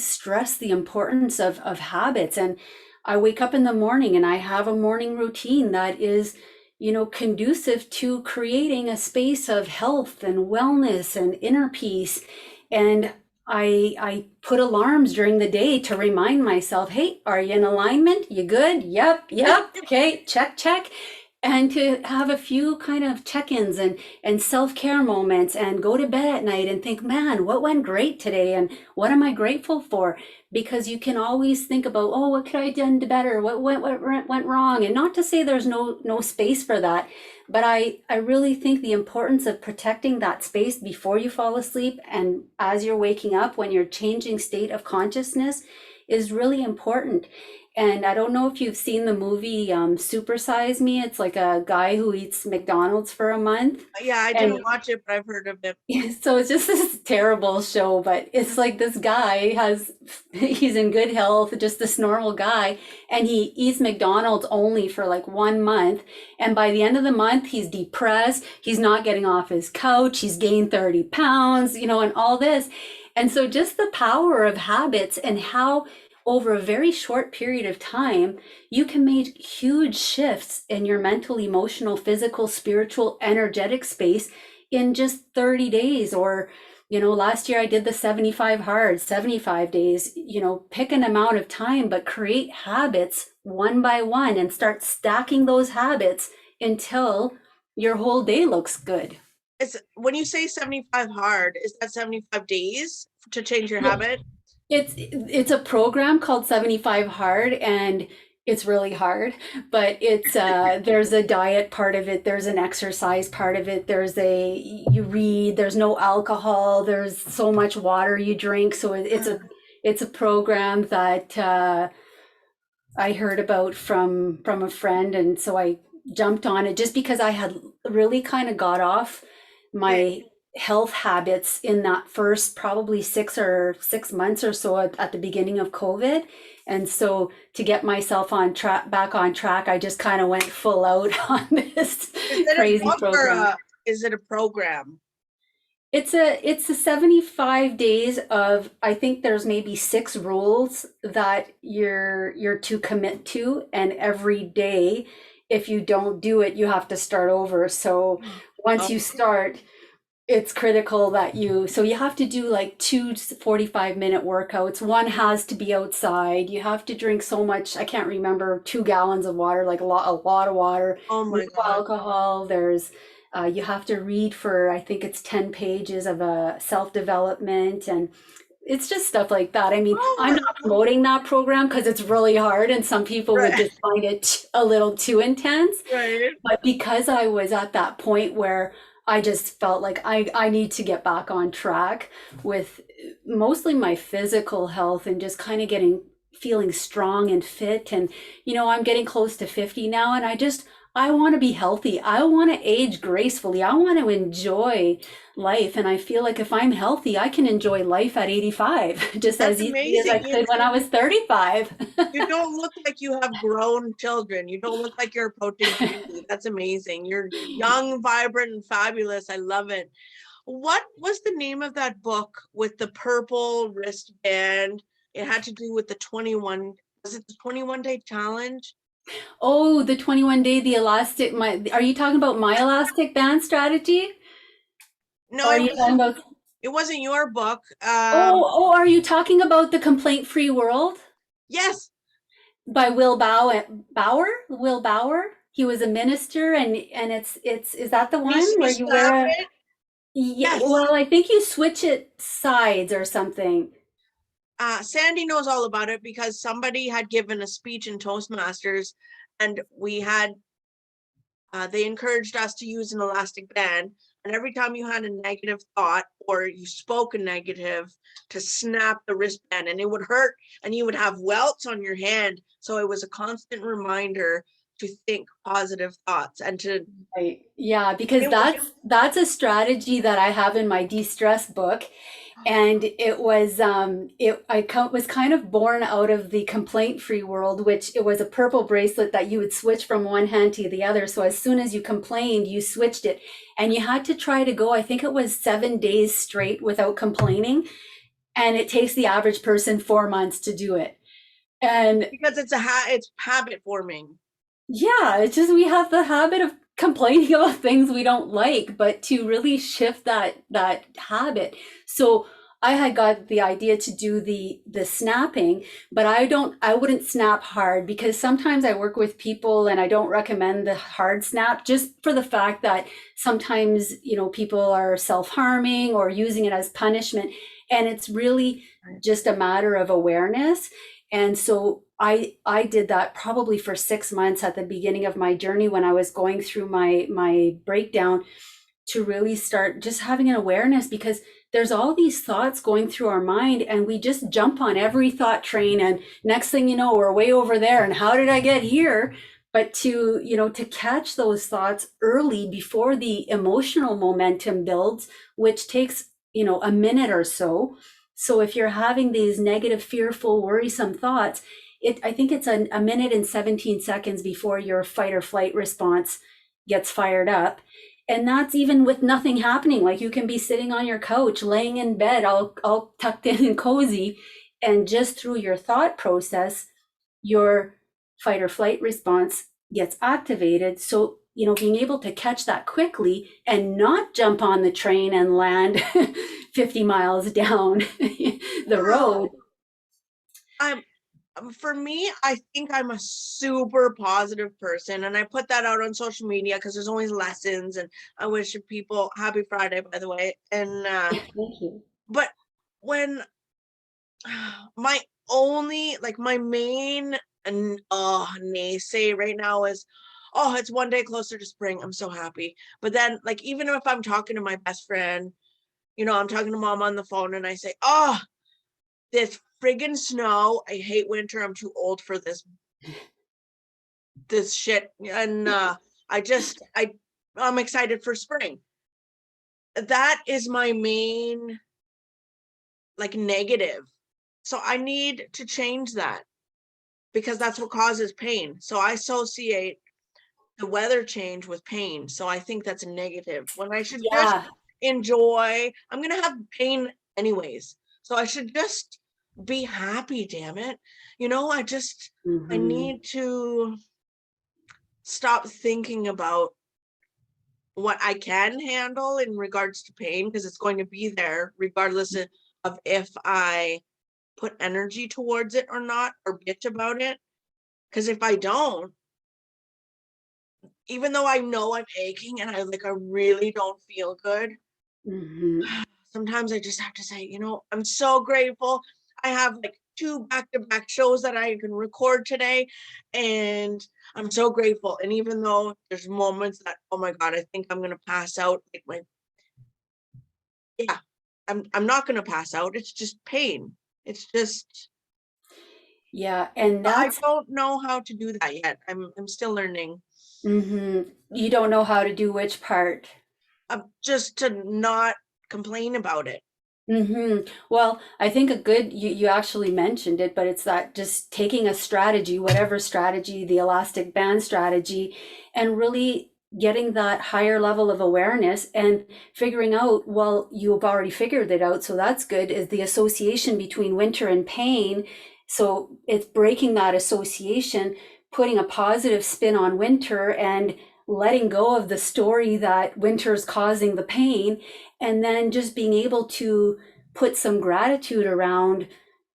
B: stress the importance of habits. And I wake up in the morning and I have a morning routine that is conducive to creating a space of health and wellness and inner peace. And I put alarms during the day to remind myself, hey, are you in alignment? You good? Yep. Okay, check. And to have a few kind of check-ins and self-care moments and go to bed at night and think, man, what went great today? And what am I grateful for? Because you can always think about, oh, what could I have done better? What went wrong? And not to say there's no space for that, but I really think the importance of protecting that space before you fall asleep and as you're waking up, when you're changing state of consciousness, is really important. And I don't know if you've seen the movie Super Size Me. It's like a guy who eats McDonald's for a month.
A: Yeah, I didn't watch it, but I've heard of it.
B: So it's just this terrible show, but it's like this guy he's in good health, just this normal guy, and he eats McDonald's only for like 1 month. And by the end of the month, he's depressed. He's not getting off his couch. He's gained 30 pounds, and all this. And so just the power of habits and how over a very short period of time, you can make huge shifts in your mental, emotional, physical, spiritual, energetic space in just 30 days. Or, last year I did the 75 hard, 75 days, pick an amount of time, but create habits one by one and start stacking those habits until your whole day looks good.
A: When you say 75 hard, is that 75 days to change your habit?
B: It's a program called 75 Hard, and it's really hard, but it's there's a diet part of it, there's an exercise part of it, you read, there's no alcohol, there's so much water you drink. So it's a program that I heard about from a friend, and so I jumped on it just because I had really kind of got off my health habits in that first probably 6 months or so at the beginning of COVID. And so to get myself on track, back on track, I just kind of went full out on this
A: Is it a
B: crazy
A: book or
B: program.
A: is it a program?
B: It's a 75 days of, I think there's maybe 6 rules that you're to commit to, and every day if you don't do it, you have to start over. So once you
A: Okay.
B: start, it's critical that so you have to do like 2 45-minute workouts. One has to be outside. You have to drink so much, I can't remember, 2 gallons of water, like a lot of water.
A: Oh
B: No
A: my God.
B: alcohol. You have to read for, I think it's 10 pages of a self-development, and it's just stuff like that. I mean,
A: Oh
B: I'm
A: my
B: not
A: God.
B: promoting that program because it's really hard and some people would
A: Right.
B: just find it a little too intense.
A: Right.
B: But because I was at that point where I just felt like I need to get back on track with mostly my physical health and just kind of feeling strong and fit. And, I'm getting close to 50 now, and I want to be healthy. I want to age gracefully. I want to enjoy life. And I feel like if I'm healthy, I can enjoy life at 85 just
A: That's
B: as easily as I
A: amazing.
B: could when I was 35.
A: You don't look like you have grown children. You don't look like you're approaching 50. That's amazing. You're young, vibrant, and fabulous. I love it. What was the name of that book with the purple wristband? It had to do with the 21, was it the 21-day challenge?
B: Oh, the 21 day, are you talking about my elastic band strategy?
A: No,
B: Or are you talking about,
A: it wasn't your book.
B: are you talking about The Complaint Free World
A: Yes,
B: by Bauer? Will Bauer? He was a minister, and is that the one
A: you
B: where you
A: snap
B: wear
A: it.
B: yeah,
A: Yes.
B: well, I think you switch it sides or something.
A: Sandy knows all about it because somebody had given a speech in Toastmasters, and they encouraged us to use an elastic band. And every time you had a negative thought or you spoke a negative, to snap the wristband, and it would hurt and you would have welts on your hand. So it was a constant reminder to think positive thoughts and to,
B: Right. Yeah, because
A: it was,
B: that's a strategy that I have in my de-stress book. And was kind of born out of the complaint free world, which it was a purple bracelet that you would switch from one hand to the other. So as soon as you complained, you switched it, and you had to try to go, I think it was 7 days straight without complaining. And it takes the average person 4 months to do it. And
A: because it's habit forming.
B: yeah, it's just we have the habit of complaining about things we don't like, but to really shift that habit. So I had got the idea to do the snapping, but I wouldn't snap hard because sometimes I work with people and I don't recommend the hard snap just for the fact that sometimes, people are self-harming or using it as punishment, and it's really just a matter of awareness. And so I did that probably for 6 months at the beginning of my journey when I was going through my breakdown, to really start just having an awareness, because there's all these thoughts going through our mind and we just jump on every thought train, and next thing you know, we're way over there and how did I get here? But to catch those thoughts early before the emotional momentum builds, which takes a minute or so. So if you're having these negative, fearful, worrisome thoughts, I think it's a minute and 17 seconds before your fight or flight response gets fired up. And that's even with nothing happening. Like you can be sitting on your couch, laying in bed, all tucked in and cozy, and just through your thought process, your fight or flight response gets activated. So, being able to catch that quickly and not jump on the train and land 50 miles down the road.
A: Wow. I'm For me, I think I'm a super positive person, and I put that out on social media because there's always lessons, and I wish people happy Friday, by the way. And
B: Thank you.
A: but when my only, like, my main and naysay right now is, oh, it's one day closer to spring. I'm so happy. But then, like, even if I'm talking to my best friend, I'm talking to mom on the phone, and I say, oh, this friggin' snow. I hate winter. I'm too old for this shit. And I'm excited for spring. That is my main, like, negative. So I need to change that. because that's what causes pain. So I associate the weather change with pain. So I think that's a negative when I should just
B: Yeah.
A: enjoy. I'm going to have pain anyways. So I should just be happy, damn it. I
B: Hmm.
A: need to stop thinking about what I can handle in regards to pain because it's going to be there regardless of if I put energy towards it or not or bitch about it. Because if I don't, even though I know I'm aching and I really don't feel good,
B: Hmm.
A: sometimes I just have to say, I'm so grateful. I have like 2 back-to-back shows that I can record today, and I'm so grateful. And even though there's moments that, oh my God, I think I'm gonna pass out, yeah, I'm not gonna pass out. It's just pain. It's just
B: Yeah, and
A: I
B: that's
A: don't know how to do that yet. I'm still learning.
B: you don't know how to do which part.
A: Just to not complain about it.
B: Well, I think a good, you actually mentioned it, but it's that just taking a strategy, whatever strategy, the elastic band strategy, and really getting that higher level of awareness and figuring out, well, you've already figured it out, so that's good, is the association between winter and pain. So it's breaking that association, putting a positive spin on winter and letting go of the story that winter's causing the pain, and then just being able to put some gratitude around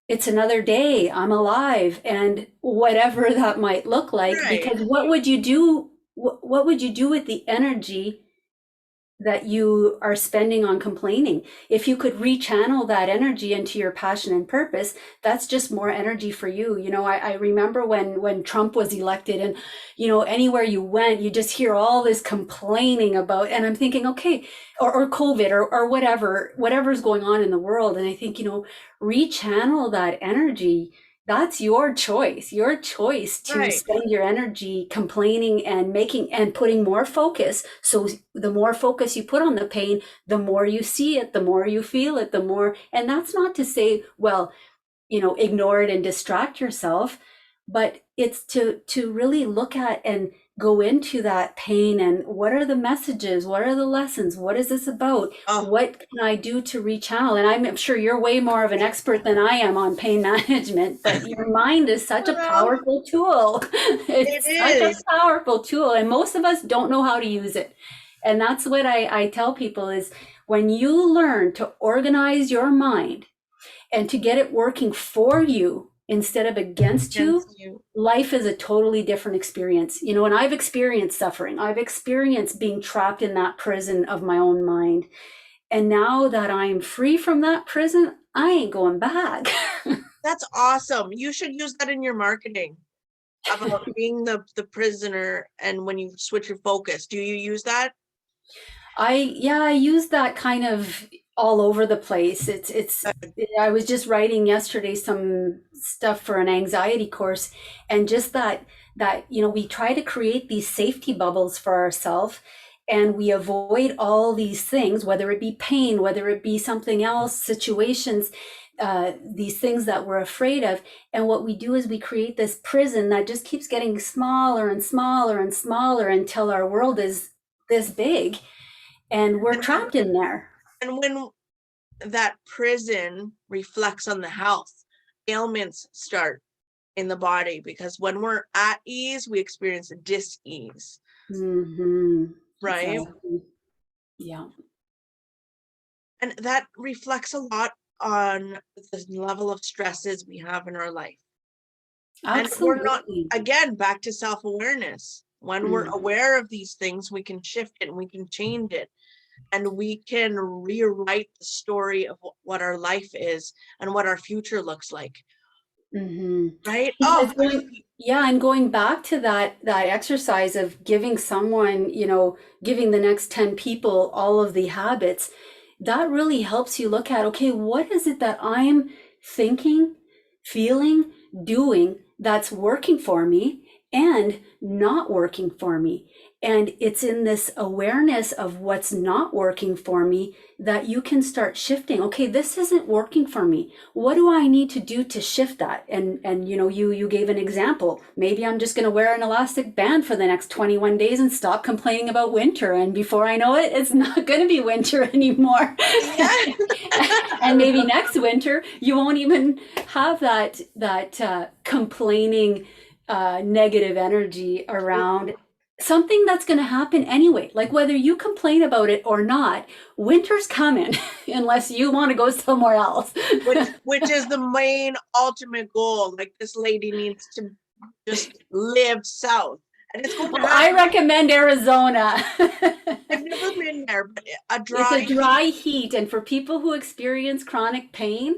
B: it's another day, I'm alive, and whatever that might look like.
A: Right,
B: Because what would you do? What would you do with the energy that you are spending on complaining? If you could rechannel that energy into your passion and purpose, that's just more energy for you. I remember when Trump was elected, and anywhere you went, you just hear all this complaining about, and I'm thinking, okay, or COVID, or whatever's going on in the world. And I think, rechannel that energy. That's your choice to
A: right.
B: spend your energy complaining and making and putting more focus. So the more focus you put on the pain, the more you see it, the more you feel it, the more. And that's not to say, well, ignore it and distract yourself, but it's to really look at and go into that pain, and what are the messages, what are the lessons, what is this about,
A: Oh,
B: what can I do to rechannel? And I'm sure you're way more of an expert than I am on pain management, but your mind is such a
A: well,
B: powerful tool.
A: it
B: It's such a
A: is.
B: powerful tool, and most of us don't know how to use it. And that's what I tell people is, when you learn to organize your mind and to get it working for you instead of against you,
A: Against you.
B: life is a totally different experience. And I've experienced suffering. I've experienced being trapped in that prison of my own mind. And now that I'm free from that prison, I ain't going back.
A: That's awesome. You should use that in your marketing about being the prisoner and when you switch your focus. Do you use that?
B: I use that kind of all over the place. I was just writing yesterday some stuff for an anxiety course, and just that we try to create these safety bubbles for ourselves, and we avoid all these things, whether it be pain, whether it be something else, situations, these things that we're afraid of. And what we do is we create this prison that just keeps getting smaller and smaller and smaller until our world is this big and we're
A: And when
B: trapped in there.
A: and when that prison reflects on the health, ailments start in the body because when we're at ease, we experience a dis-ease, right?
B: Exactly. Yeah.
A: And that reflects a lot on the level of stresses we have in our life. And we're not,
B: Absolutely.
A: again, back to self-awareness. When we're
B: Mm.
A: aware of these things, we can shift it and we can change it. And we can rewrite the story of what our life is and what our future looks like.
B: Hmm.
A: Right?
B: Because yeah, and going back to that exercise of giving someone, giving the next 10 people all of the habits, that really helps you look at, okay, what is it that I'm thinking, feeling, doing that's working for me and not working for me? And it's in this awareness of what's not working for me that you can start shifting. Okay, this isn't working for me. What do I need to do to shift that? And you gave an example. Maybe I'm just going to wear an elastic band for the next 21 days and stop complaining about winter. And before I know it, it's not going to be winter anymore.
A: Yeah.
B: And maybe next winter you won't even have that complaining negative energy around something that's going to happen anyway. Like whether you complain about it or not, winter's coming unless you want to go somewhere else.
A: which is the main ultimate goal. Like this lady needs to just live south, and it's going to
B: Well, I
A: happen.
B: recommend Arizona.
A: I've never been there, but a
B: It's a
A: dry
B: dry heat, and for people who experience chronic pain,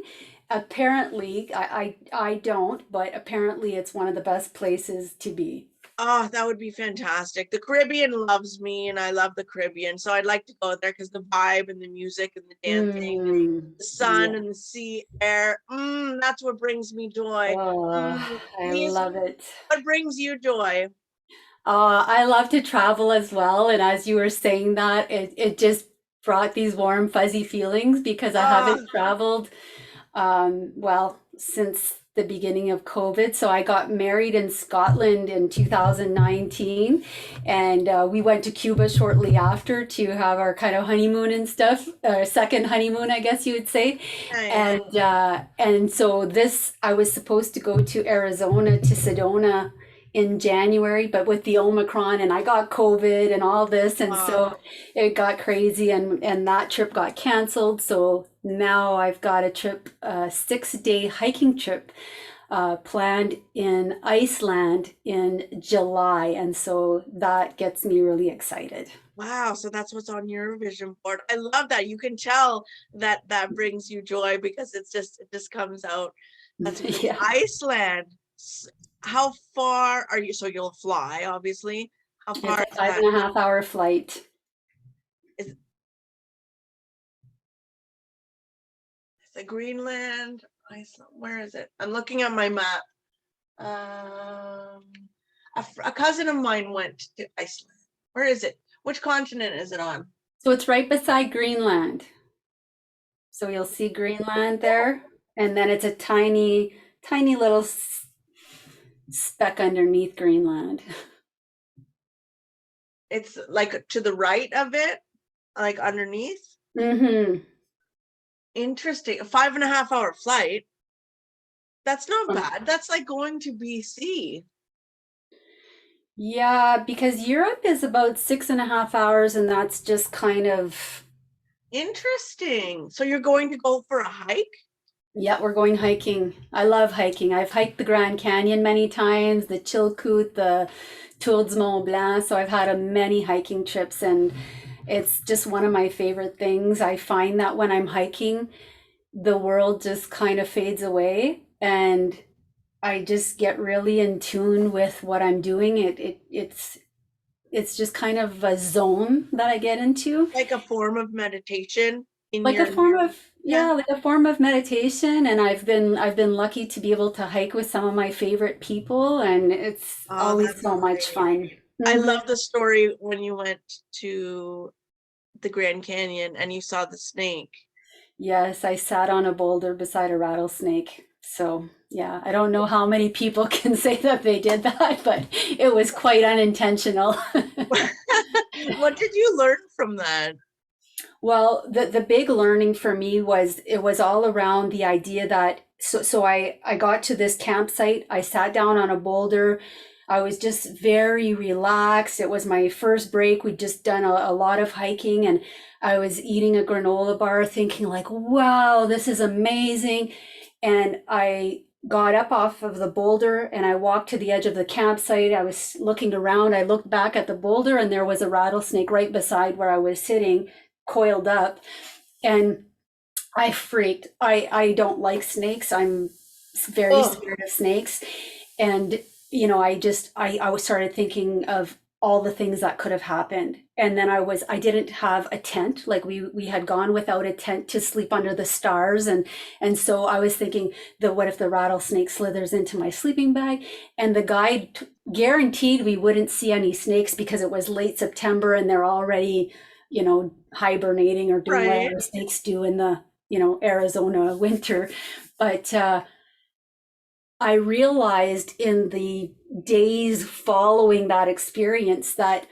B: apparently, I don't, but apparently it's one of the best places to be.
A: Oh, that would be fantastic. The Caribbean loves me, and I love the Caribbean. So I'd like to go there because the vibe and the music and the dancing and the sun
B: Yeah.
A: and the sea air. That's what brings me joy.
B: Oh, I
A: Lise,
B: love it.
A: what brings you joy?
B: I love to travel as well. And as you were saying that, it just brought these warm, fuzzy feelings because I
A: Oh,
B: haven't traveled, well, since the beginning of COVID. So I got married in Scotland in 2019, and we went to Cuba shortly after to have our kind of honeymoon and stuff, second honeymoon, I guess you would say.
A: nice.
B: And so this, I was supposed to go to Arizona to Sedona in January, but with the Omicron, and I got COVID and all this, and
A: Oh,
B: so it got crazy, and that trip got canceled. So now I've got a trip, a 6-day hiking trip planned in Iceland in July, and so that gets me really excited.
A: wow. So that's what's on your vision board. I love that. You can tell that that brings you joy because it just comes out. That's amazing.
B: Yeah,
A: Iceland. How far are you? So you'll fly, obviously. How
B: it's
A: far
B: a
A: is
B: five
A: that?
B: and a half hour flight.
A: Is it Greenland? Iceland? Where is it? I'm looking at my map. Um, a cousin of mine went to Iceland. Where is it? Which continent is it on?
B: So it's right beside Greenland. So you'll see Greenland there, and then it's a tiny, tiny little speck underneath Greenland.
A: It's like to the right of it, like underneath.
B: Mm-hmm.
A: Interesting. A 5.5 hour flight. That's not bad. That's like going to BC.
B: Yeah, because Europe is about 6.5 hours, and that's just kind of,
A: Interesting. So you're going to go for a hike?
B: yeah, we're going hiking. I love hiking. I've hiked the Grand Canyon many times, the Chilkoot, the Tour de Mont Blanc. So I've had a many hiking trips, and it's just one of my favorite things. I find that when I'm hiking, the world just kind of fades away, and I just get really in tune with what I'm doing. It's just kind of a zone that I get into,
A: Like a form of meditation in
B: like a
A: your
B: form of,
A: yeah.
B: yeah, like a form of meditation. And I've been lucky to be able to hike with some of my favorite people, and it's
A: Oh,
B: always
A: that's
B: so much
A: great.
B: fun.
A: I
B: Hmm.
A: love the story when you went to the Grand Canyon and you saw the snake.
B: Yes, I sat on a boulder beside a rattlesnake. So, yeah, I don't know how many people can say that they did that, but it was quite unintentional.
A: What did you learn from that?
B: Well, the big learning for me was it was all around the idea that so I got to this campsite, I sat down on a boulder. I was just very relaxed. It was my first break. We'd just done a lot of hiking, and I was eating a granola bar thinking like, wow, this is amazing. And I got up off of the boulder and I walked to the edge of the campsite. I was looking around. I looked back at the boulder and there was a rattlesnake right beside where I was sitting, coiled up. And I freaked. I don't like snakes. I'm very
A: Oh,
B: scared of snakes. And I started thinking of all the things that could have happened. And then I didn't have a tent. Like we had gone without a tent to sleep under the stars. And so I was thinking, what if the rattlesnake slithers into my sleeping bag? And the guide guaranteed we wouldn't see any snakes because it was late September and they're already, hibernating or doing
A: Right.
B: whatever snakes do in the, Arizona winter. But I realized in the days following that experience that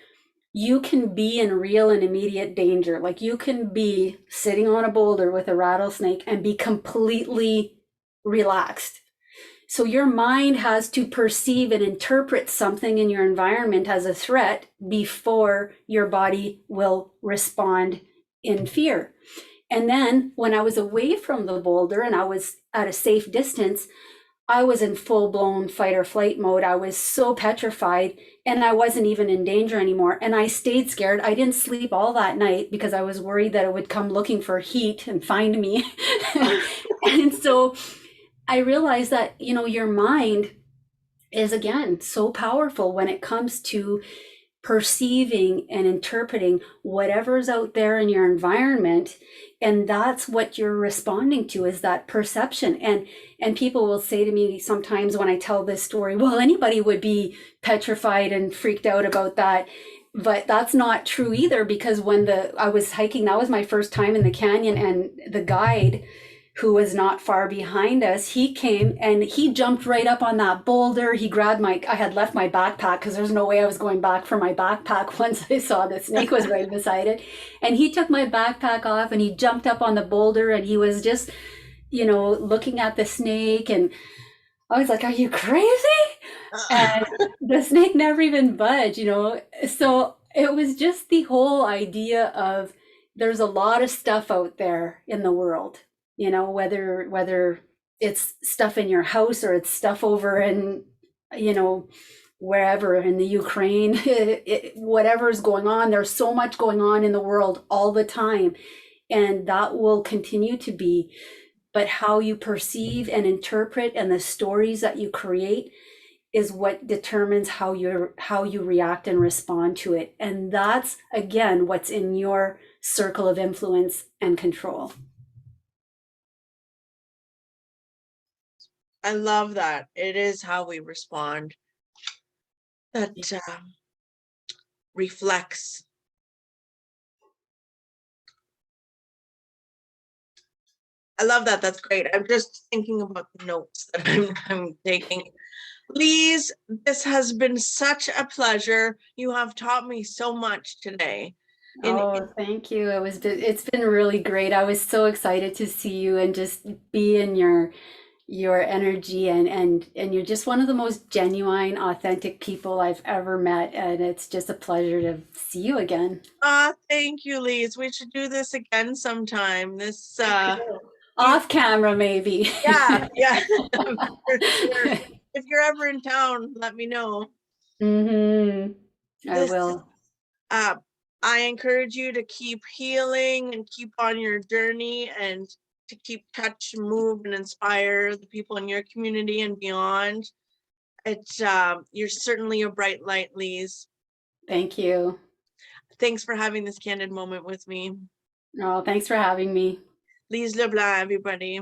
B: you can be in real and immediate danger. Like you can be sitting on a boulder with a rattlesnake and be completely relaxed. So your mind has to perceive and interpret something in your environment as a threat before your body will respond in fear. And then when I was away from the boulder and I was at a safe distance, I was in full blown fight or flight mode. I was so petrified and I wasn't even in danger anymore. And I stayed scared. I didn't sleep all that night because I was worried that it would come looking for heat and find me. And so I realized that, your mind is again so powerful when it comes to perceiving and interpreting whatever's out there in your environment, and that's what you're responding to, is that perception. And people will say to me sometimes when I tell this story, well, anybody would be petrified and freaked out about that. But that's not true either, because when I was hiking, that was my first time in the canyon, and the guide, who was not far behind us, he came and he jumped right up on that boulder. He grabbed I had left my backpack because there's no way I was going back for my backpack once I saw the snake was right beside it. And he took my backpack off and he jumped up on the boulder and he was just, looking at the snake. And I was like, are you crazy? And the snake never even budged, So it was just the whole idea of there's a lot of stuff out there in the world, whether it's stuff in your house or it's stuff over in, wherever in the Ukraine, whatever's going on, there's so much going on in the world all the time. And that will continue to be. But how you perceive and interpret and the stories that you create is what determines how you react and respond to it. And that's again what's in your circle of influence and control.
A: I love that. It is how we respond that reflects. I love that. That's great. I'm just thinking about the notes that I'm taking. Lise, this has been such a pleasure. You have taught me so much today.
B: Oh, thank you. It's been really great. I was so excited to see you and just be in your energy, and you're just one of the most genuine, authentic people I've ever met, and it's just a pleasure to see you again.
A: Thank you, Lise. We should do this again sometime. This
B: Off camera, maybe.
A: yeah, for sure. If you're ever in town, let me know.
B: I will.
A: I encourage you to keep healing and keep on your journey, and to keep touch, move, and inspire the people in your community and beyond. You're certainly a bright light, Lise.
B: Thank you.
A: Thanks for having this candid moment with me.
B: Oh, thanks for having me.
A: Lise Leblanc, everybody.